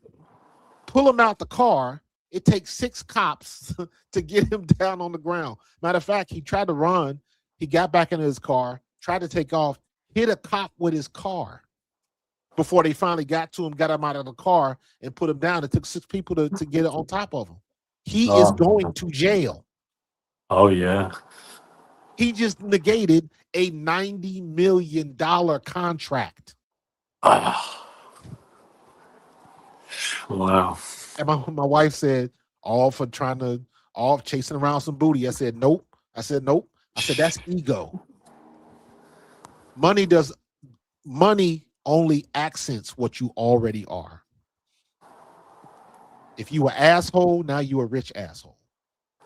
pull him out the car. It takes 6 cops to get him down on the ground. Matter of fact, he tried to run. He got back into his car, tried to take off, hit a cop with his car before they finally got to him, got him out of the car, and put him down. It took 6 people to get on top of him. He is going to jail. Oh, yeah. He just negated a $90 million contract. Ah. Wow. And my wife said, all chasing around some booty. I said, nope. I said, that's ego. Money only accents what you already are. If you an asshole, now you a rich asshole.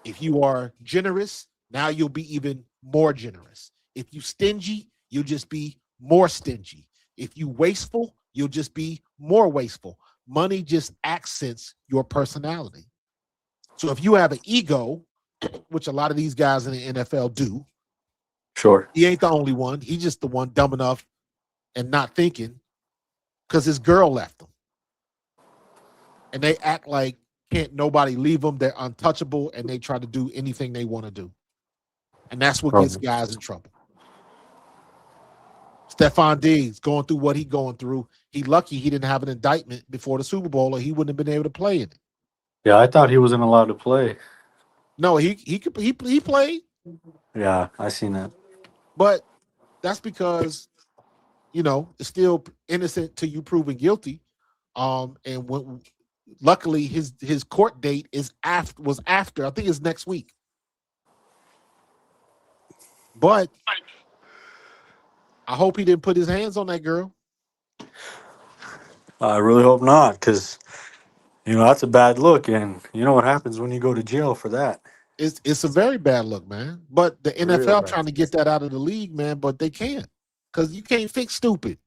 If you are generous, now you'll be even more generous. If you stingy, you'll just be more stingy. If you wasteful, you'll just be more wasteful. Money just accents your personality. So if you have an ego, which a lot of these guys in the NFL do, sure, he ain't the only one. He's just the one dumb enough and not thinking because his girl left him. And they act like can't nobody leave them. They're untouchable and they try to do anything they want to do. And that's what gets guys in trouble. Stephon Diggs going through what he's going through. He lucky he didn't have an indictment before the Super Bowl or he wouldn't have been able to play in it. Yeah, I thought he wasn't allowed to play. No, he played. Yeah, I seen that. But that's because, it's still innocent till you proven guilty. And luckily his court date was after. I think it's next week. But I hope he didn't put his hands on that girl. I really hope not, because that's a bad look, and you know what happens when you go to jail for that. It's a very bad look, man. But the NFL trying to get that out of the league, man, but they can't. Because you can't fix stupid.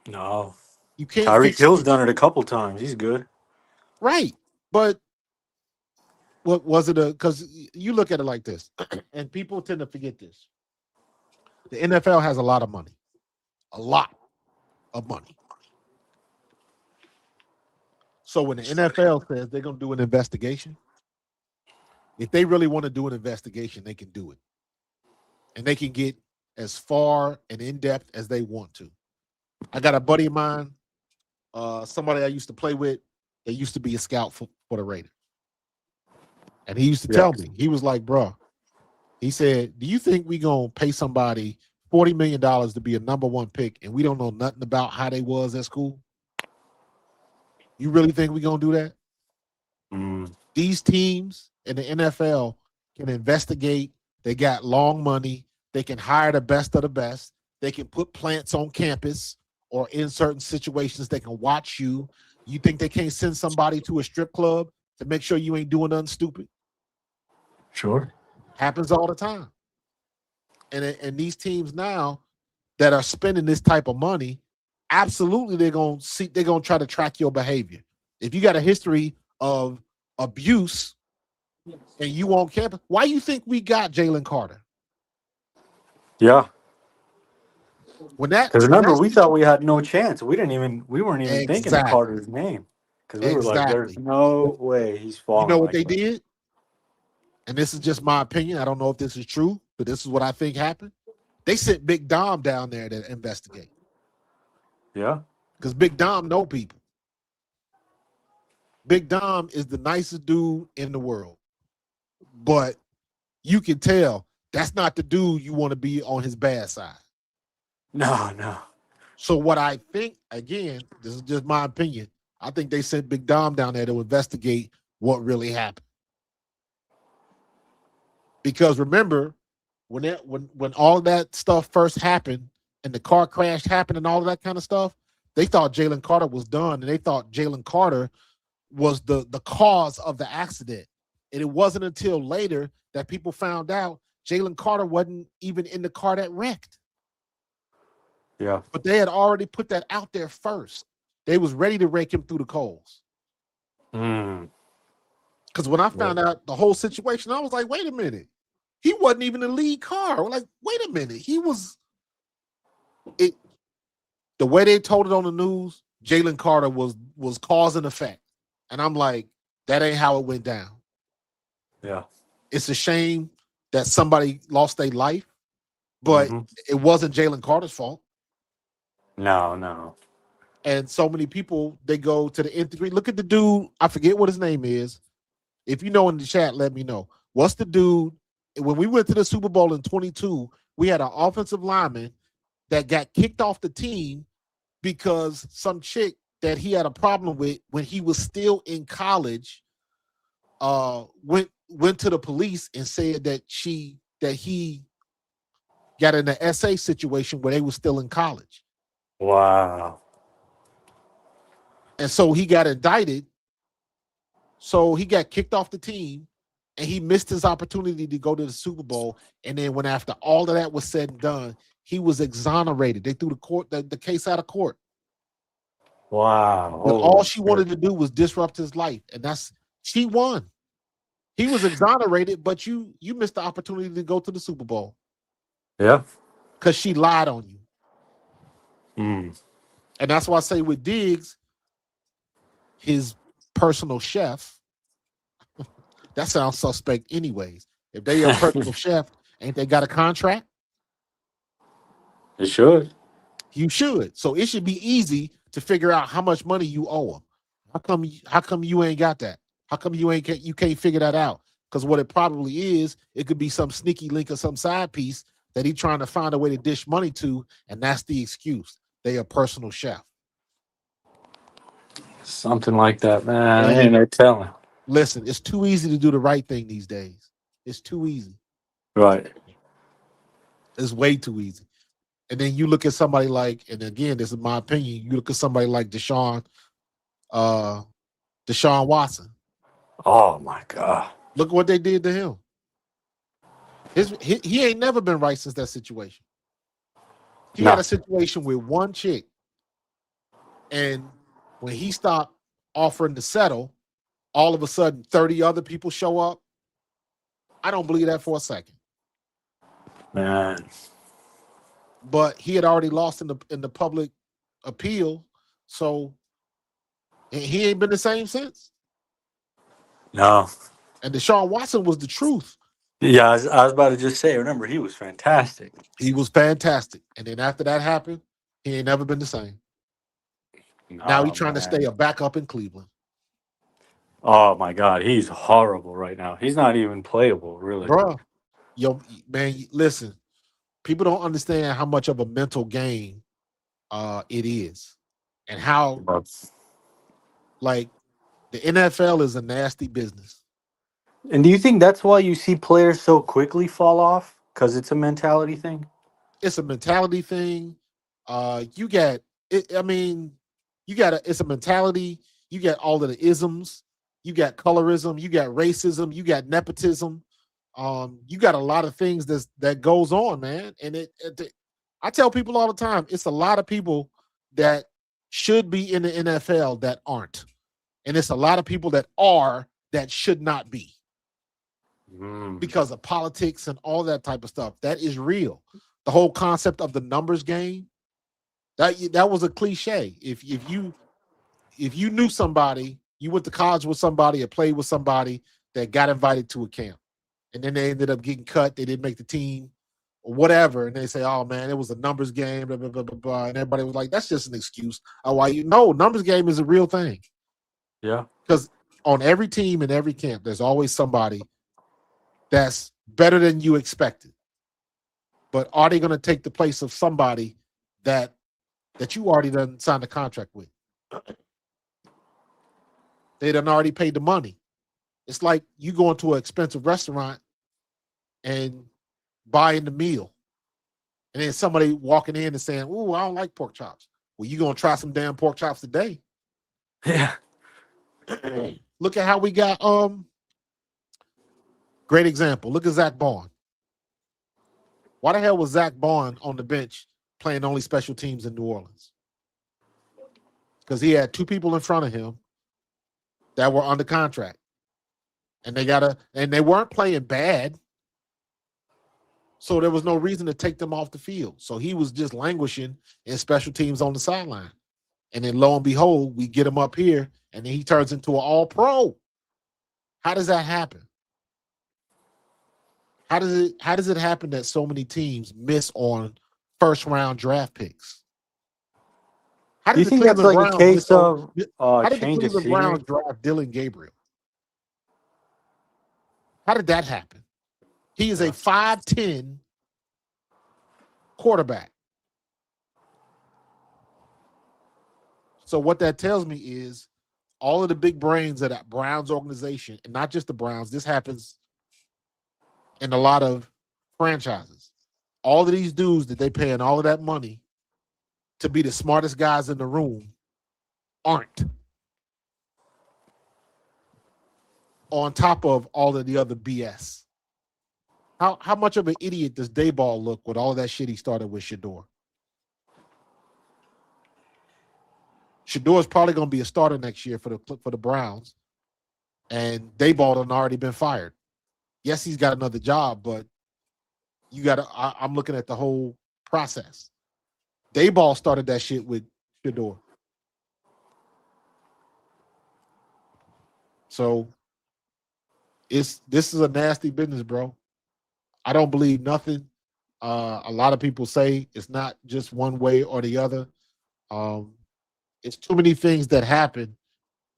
No. You can't. Tyreek Hill's done it a couple times. He's good. Right. But what was it? Because you look at it like this, and people tend to forget this. The NFL has a lot of money. A lot of money. So when the NFL says they're going to do an investigation, if they really want to do an investigation, they can do it. And they can get as far and in-depth as they want to. I got a buddy of mine, somebody I used to play with, that used to be a scout for the Raiders. And he used to tell me, he was like, bro, he said, do you think we going to pay somebody $40 million to be a number 1 pick and we don't know nothing about how they was at school? You really think we're gonna do that? Mm. These teams in the NFL can investigate. They got long money. They can hire the best of the best. They can put plants on campus or in certain situations. They can watch you. You think they can't send somebody to a strip club to make sure you ain't doing nothing stupid? Sure. Happens all the time. And these teams now that are spending this type of money, absolutely they're gonna try to track your behavior. If you got a history of abuse and you on campus, why you think we got Jalen Carter? Yeah. When that Because when remember, that we thought we had no chance. We weren't even thinking of exactly Carter's name. Because we were like, there's exactly. no way he's You know falling what like they that. did? And this is just my opinion. I don't know if this is true, but this is what I think happened. They sent Big Dom down there to investigate Yeah. because Big Dom know people. Big Dom is the nicest dude in the world, but you can tell that's not the dude you want to be on his bad side. No, no. So what I think, again, this is just my opinion. I think they sent Big Dom down there to investigate what really happened. Because remember, when all that stuff first happened and the car crash happened and all of that kind of stuff, they thought Jalen Carter was done, and they thought Jalen Carter was the cause of the accident. And it wasn't until later that people found out Jalen Carter wasn't even in the car that wrecked. Yeah. But they had already put that out there first. They was ready to rake him through the coals. Mm. Because when I found out the whole situation, I was like, wait a minute. He wasn't even the lead car. We're like, wait a minute. He was it. The way they told it on the news, Jalen Carter was cause and effect. And I'm like, that ain't how it went down. Yeah. It's a shame that somebody lost their life, but it wasn't Jalen Carter's fault. No, no. And so many people, they go to the nth degree. Look at the dude. I forget what his name is. If you know in the chat, let me know. What's the dude? When we went to the Super Bowl in 22, we had an offensive lineman that got kicked off the team because some chick that he had a problem with when he was still in college went to the police and said that he got in an SA situation where they were still in college. Wow. And so he got indicted. So he got kicked off the team and he missed his opportunity to go to the Super Bowl. And then when after all of that was said and done, he was exonerated. They threw the case out of court. Wow. But all she wanted to do was disrupt his life. And she won. He was exonerated, but you missed the opportunity to go to the Super Bowl. Yeah. Because she lied on you. Mm. And that's why I say with Diggs, his personal chef, that sounds suspect anyways. If they your personal chef, ain't they got a contract? It should. You should. So it should be easy to figure out how much money you owe them. How come you ain't got that? How come you can't figure that out? Because what it probably is, it could be some sneaky link or some side piece that he's trying to find a way to dish money to, and that's the excuse. They a personal chef. Something like that, man. And Ain't no telling. listen, it's too easy to do the right thing these days. It's too easy. Right. It's way too easy. And then you look at somebody like, and again, this is my opinion, you look at somebody like Deshaun Watson. Oh my God. Look what they did to him. He ain't never been right since that situation. He had a situation with one chick, and when he stopped offering to settle, all of a sudden 30 other people show up. I don't believe that for a second. Man. But he had already lost in the public appeal, so he ain't been the same since. No. And Deshaun Watson was the truth. Yeah, I was about to just say, remember, he was fantastic. He was fantastic. And then after that happened, he ain't never been the same. Now he's trying to stay a backup in Cleveland. Oh my God, he's horrible right now. He's not even playable, really. Bro, yo, man, listen. People don't understand how much of a mental game it is. And how Like the NFL is a nasty business. And do you think that's why you see players so quickly fall off? Because it's a mentality thing? It's a mentality thing. You get it. I mean, you got it's a mentality. You get all of the isms. You got colorism. You got racism. You got nepotism. You got a lot of things that goes on, man. And I tell people all the time, it's a lot of people that should be in the NFL that aren't, and it's a lot of people that are that should not be because of politics and all that type of stuff. That is real. The whole concept of the numbers game, that was a cliche. If you knew somebody, you went to college with somebody or played with somebody that got invited to a camp, and then they ended up getting cut, they didn't make the team or whatever, and they say, "Oh man, it was a numbers game," blah blah blah blah blah, and everybody was like, "That's just an excuse." Oh, why you know numbers game is a real thing. Yeah. Because on every team in every camp, there's always somebody that's better than you expected. But are they going to take the place of somebody that you already done signed a contract with? They done already paid the money. It's like you going to an expensive restaurant and buying the meal, and then somebody walking in and saying, "Ooh, I don't like pork chops." Well, you gonna try some damn pork chops today? Yeah. Look at how we got. Great example. Look at Zach Bond. Why the hell was Zach Bond on the bench playing only special teams in New Orleans? Because he had two people in front of him that were under contract, and they weren't playing bad, so there was no reason to take them off the field. So he was just languishing in special teams on the sideline, and then lo and behold, we get him up here, and then he turns into an All-Pro. How does that happen? How does it happen that so many teams miss on first round draft picks? How Do you did the think that's Cleveland like a Browns miss case on? of How did the change of Cleveland scenery? Browns draft Dylan Gabriel? How did that happen? He is a 5'10" quarterback. So what that tells me is all of the big brains of that Browns organization, and not just the Browns, this happens in a lot of franchises. All of these dudes that they paying all of that money to be the smartest guys in the room aren't. On top of all of the other BS. How much of an idiot does Dayball look with all of that shit he started with Shador? Shador's probably going to be a starter next year for the Browns, and Dayball done already been fired. Yes, he's got another job, but you got to. I'm looking at the whole process. Dayball started that shit with Shador, so this is a nasty business, bro. I don't believe nothing. A lot of people say it's not just one way or the other. It's too many things that happen,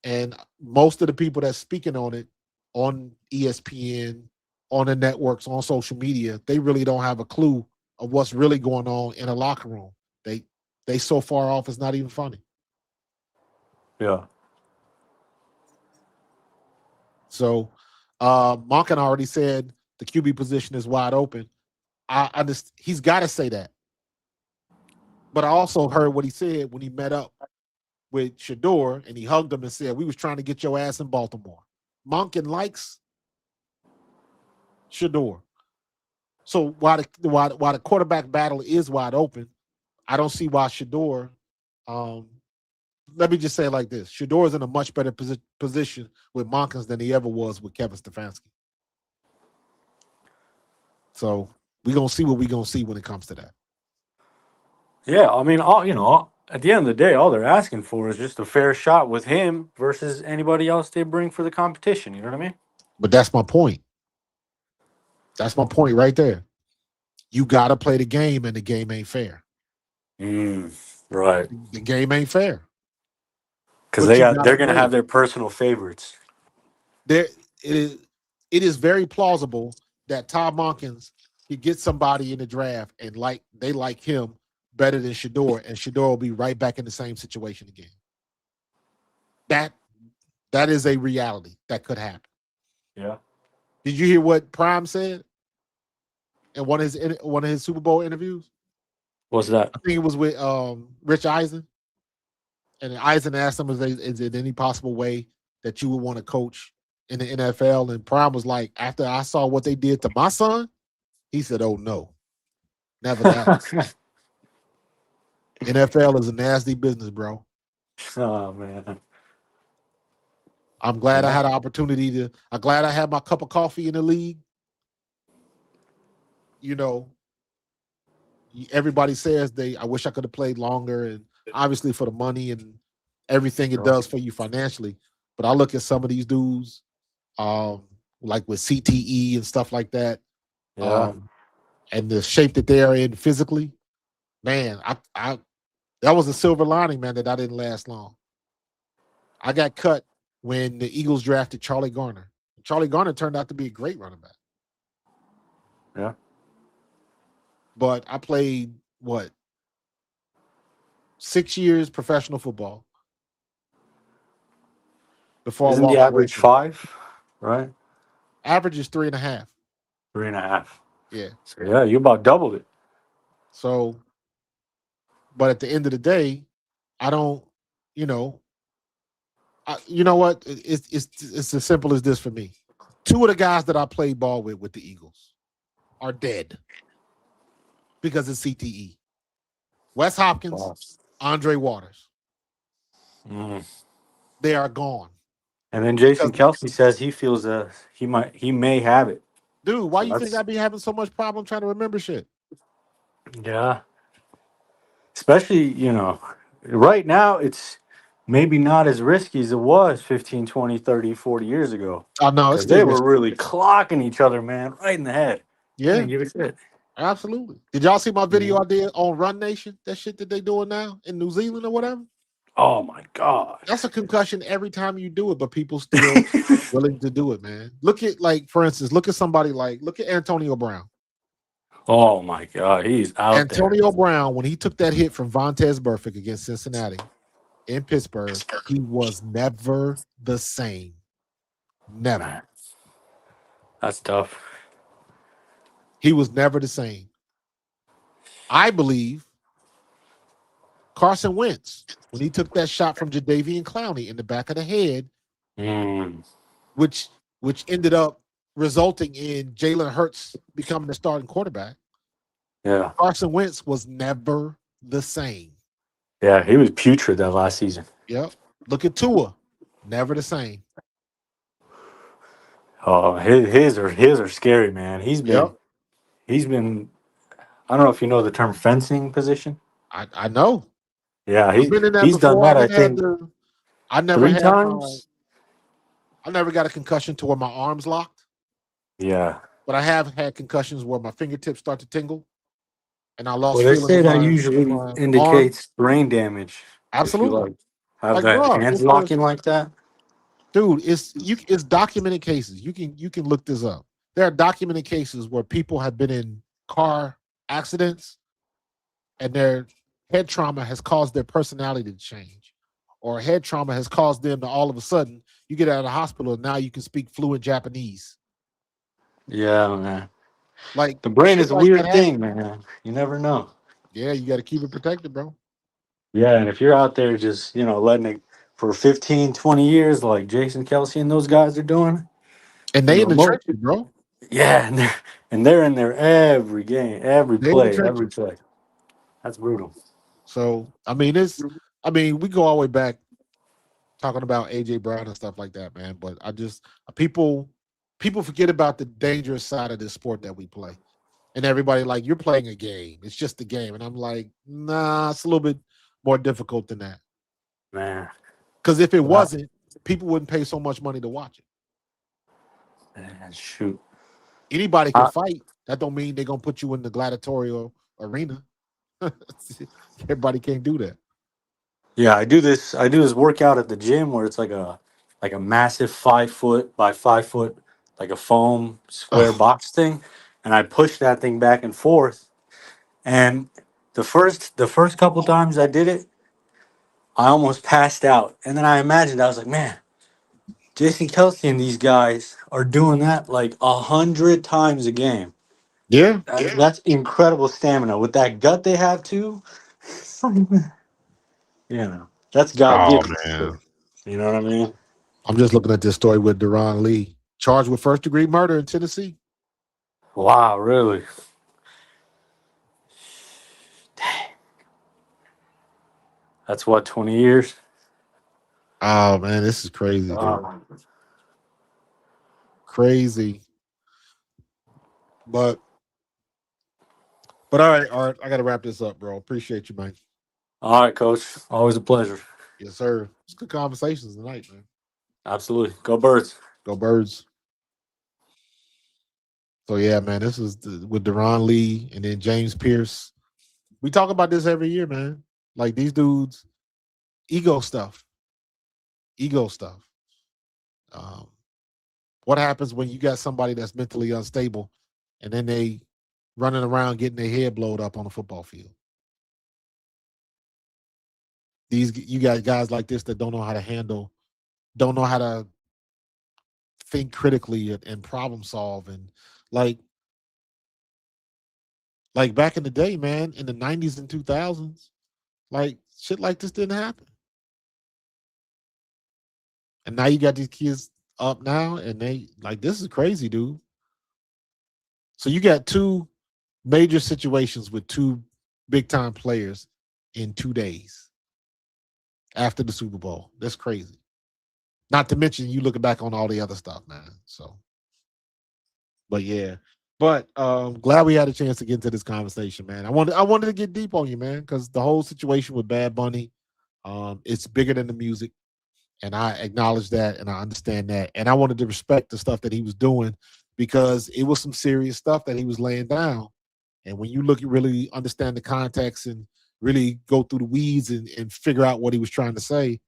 and most of the people that's speaking on it on ESPN, on the networks, on social media, they really don't have a clue of what's really going on in a locker room. They so far off it's not even funny. Yeah. So Monken already said the QB position is wide open. I just he's got to say that. But I also heard what he said when he met up with Shador and he hugged him and said, "We was trying to get your ass in Baltimore." Monken likes Shador. So while the quarterback battle is wide open, I don't see why Shador. Let me just say it like this: Shador is in a much better position with Monkins than he ever was with Kevin Stefanski. So we're gonna see what we're gonna see when it comes to that. Yeah. I mean, at the end of the day, all they're asking for is just a fair shot with him versus anybody else they bring for the competition. You know what I mean? But that's my point. That's my point right there. You got to play the game, and the game ain't fair. Right. The game ain't fair. Because But you got they're to gonna play have it. their personal favorites. It is very plausible that Todd Monkins could get somebody in the draft and they like him better than Shador, and Shador will be right back in the same situation again. That is a reality that could happen. Yeah. Did you hear what Prime said in one of his Super Bowl interviews? What's that? I think it was with Rich Eisen, and Eisen asked him, "Is there any possible way that you would want to coach in the NFL?" And Prime was like, "After I saw what they did to my son," he said, "Oh no, never that. NFL is a nasty business, bro." Oh man. I'm glad I Yeah. had an opportunity to. I'm glad I had my cup of coffee in the league. You know, everybody says I wish I could have played longer, and obviously for the money and everything it does for you financially. But I look at some of these dudes, um, like with CTE and stuff like that, Yeah. um, and the shape that they are in physically. Man, I that was a silver lining, man, that I didn't last long. I got cut when the Eagles drafted Charlie Garner. Charlie Garner turned out to be a great running back. Yeah. But I played what 6 years professional football before I Isn't the walked away average from it. 5, right? Average is 3.5. 3.5. Yeah. So yeah, you about doubled it. So, but at the end of the day, I don't, you know, you know what? It's as simple as this for me. Two of the guys that I played ball with the Eagles are dead because of CTE. Wes Hopkins, Wow. Andre Waters. Mm. They are gone. And then Because, Jason Kelsey says he feels he may have it. dude, why So you think I that's be having so much problem trying to remember shit? yeah. Especially, right now it's maybe not as risky as it was 15, 20, 30, 40 years ago. Oh no, it's Because still they were risky. really clocking each other, man, right in the head. I Yeah, didn't give a shit. absolutely. Did y'all see my video Mhm. I did on Run Nation? That shit that they doing now in New Zealand or whatever? Oh my God. That's a concussion every time you do it, but people still willing to do it, man. Look at, like, for instance, look at somebody look at Antonio Brown. Oh my God. He's out there. Antonio Brown, when he took that hit from Vontez Burfict against Cincinnati in Pittsburgh, he was never the same. Never. Man, that's tough. He was never the same. I believe Carson Wentz, when he took that shot from Jadeveon Clowney in the back of the head, Mm, which ended up resulting in Jalen Hurts becoming the starting quarterback. yeah. Carson Wentz was never the same. Yeah, he was putrid that last season. Yep. Look at Tua, never the same. Oh, his are scary, man. Yep. He's been I don't know if you know the term fencing position. I know. Yeah, I've been in that he's done before. that I think I never three had my times. I never got a concussion to where my arms locked, Yeah. but I have had concussions where my fingertips start to tingle and I Well, lost they feeling say in that in usually my arm. indicates brain damage if you Absolutely. have Like, the bro, hands locking like that. dude, it's documented cases. You can look this up. There are documented cases where people have been in car accidents and their head trauma has caused their personality to change, or head trauma has caused them to all of a sudden you get out of the hospital and now you can speak fluent Japanese. Yeah, man. Like, The brain shit is a like that weird thing, happens. man. You never know. Yeah, you got to keep it protected, bro. Yeah, and if you're out there just, letting it for 15, 20 years like Jason Kelsey and those guys are doing, And you they in know, the mo- trenches, bro. yeah, and they're in there every game, every They in the play, every trenches. play. That's brutal. So we go all the way back talking about AJ Brown and stuff like that, man. But people forget about the dangerous side of this sport that we play. And everybody, like, you're playing a game. It's just a game. And I'm like, nah, it's a little bit more difficult than that. Man. Because if it Wow. wasn't, people wouldn't pay so much money to watch it. Man, shoot. Anybody can I, fight. That don't mean they're gonna put you in the gladiatorial arena. Everybody can't do that. Yeah, I do this workout at the gym where it's like a massive 5 foot by 5 foot, like a foam square Ugh. box thing, and I push that thing back and forth. And the first couple times I did it, I almost passed out. And then I imagined I was like, man, Jason Kelsey and these guys are doing that like 100 times a game. Yeah. That's incredible stamina with that gut they have too. That's God Oh given. man. You know what I mean? I'm just looking at this story with Deron Lee, charged with first-degree murder in Tennessee. Wow, really? That's what, 20 years? Oh man, this is crazy, dude. Um, Crazy. But all right, Art. I gotta wrap this up, bro. Appreciate you, man. all right, coach. Always a pleasure. Yes, sir. It's good conversations tonight, man. Absolutely. Go Birds. Go Birds. So yeah, man, this is with Deron Lee and then James Pierce. We talk about this every year, man. Like these dudes, ego stuff. Ego stuff. Um, what happens when you got somebody that's mentally unstable and then they running around getting their head blowed up on the football field? You got guys like this that don't know how to handle, don't know how to think critically and problem solve and like back in the day, man, in the 90s and 2000s, like shit like this didn't happen. And now you got these kids up now and they like this is crazy, dude. So you got two major situations with two big time players in 2 days after the Super Bowl. That's crazy. Not to mention you looking back on all the other stuff, man. So but yeah. But glad we had a chance to get into this conversation, man. I wanted to get deep on you, man, because the whole situation with Bad Bunny, it's bigger than the music. And I acknowledge that and I understand that. And I wanted to respect the stuff that he was doing because it was some serious stuff that he was laying down. And when you look at really understand the context and really go through the weeds and figure out what he was trying to say,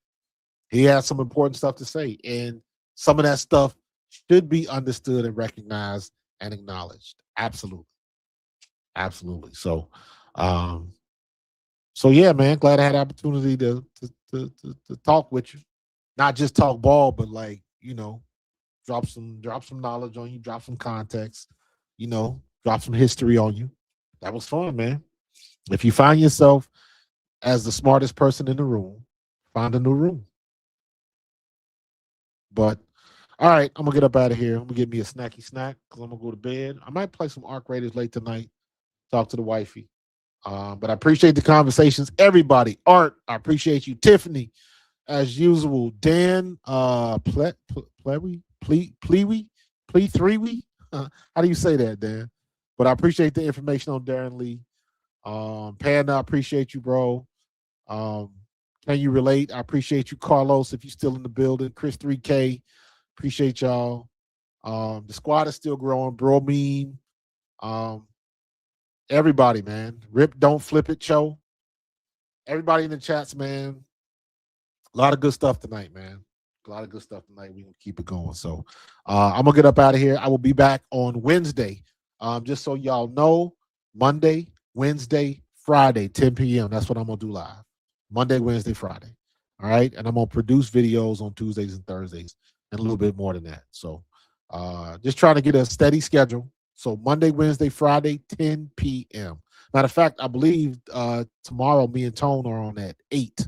he had some important stuff to say. And some of that stuff should be understood and recognized and acknowledged. Absolutely. Absolutely. Um, so yeah, man, glad I had the opportunity to talk with you. Not just talk ball, but like, drop some knowledge on you, drop some context, drop some history on you. That was fun, man. If you find yourself as the smartest person in the room, find a new room. But all right, I'm gonna get up out of here. I'm gonna get me a snacky snack because I'm gonna go to bed. I might play some Arc Raiders late tonight. Talk to the wifey. But I appreciate the conversations, everybody. Art, I appreciate you, Tiffany, as usual. Dan, Plewy, Ple3we. How do you say that, Dan? But I appreciate the information on Darren Lee. Panda, I appreciate you, bro. Um, can you relate? I appreciate you, Carlos, if you're still in the building. Chris 3K, appreciate y'all. The squad is still growing. Bro Meme. Everybody, man. Rip, don't flip it, Cho. Everybody in the chats, man. A lot of good stuff tonight, man. A lot of good stuff tonight. We can keep it going. So I'm gonna get up out of here. I will be back on Wednesday. Just so y'all know, Monday, Wednesday, Friday, 10 p.m. That's what I'm gonna do live. Monday, Wednesday, Friday. All right. And I'm gonna produce videos on Tuesdays and Thursdays and a little bit more than that. So just trying to get a steady schedule. So Monday, Wednesday, Friday, 10 p.m. Matter of fact, I believe tomorrow me and Tone are on at 8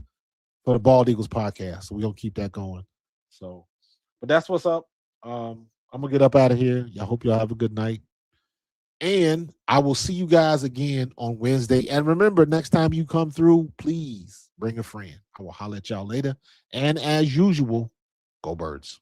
for the Bald Eagles podcast. So we're gonna keep that going. So, but that's what's up. I'm gonna get up out of here. I hope y'all have a good night. And I will see you guys again on Wednesday. And remember, next time you come through, please bring a friend. I will holler at y'all later. And as usual, go Birds.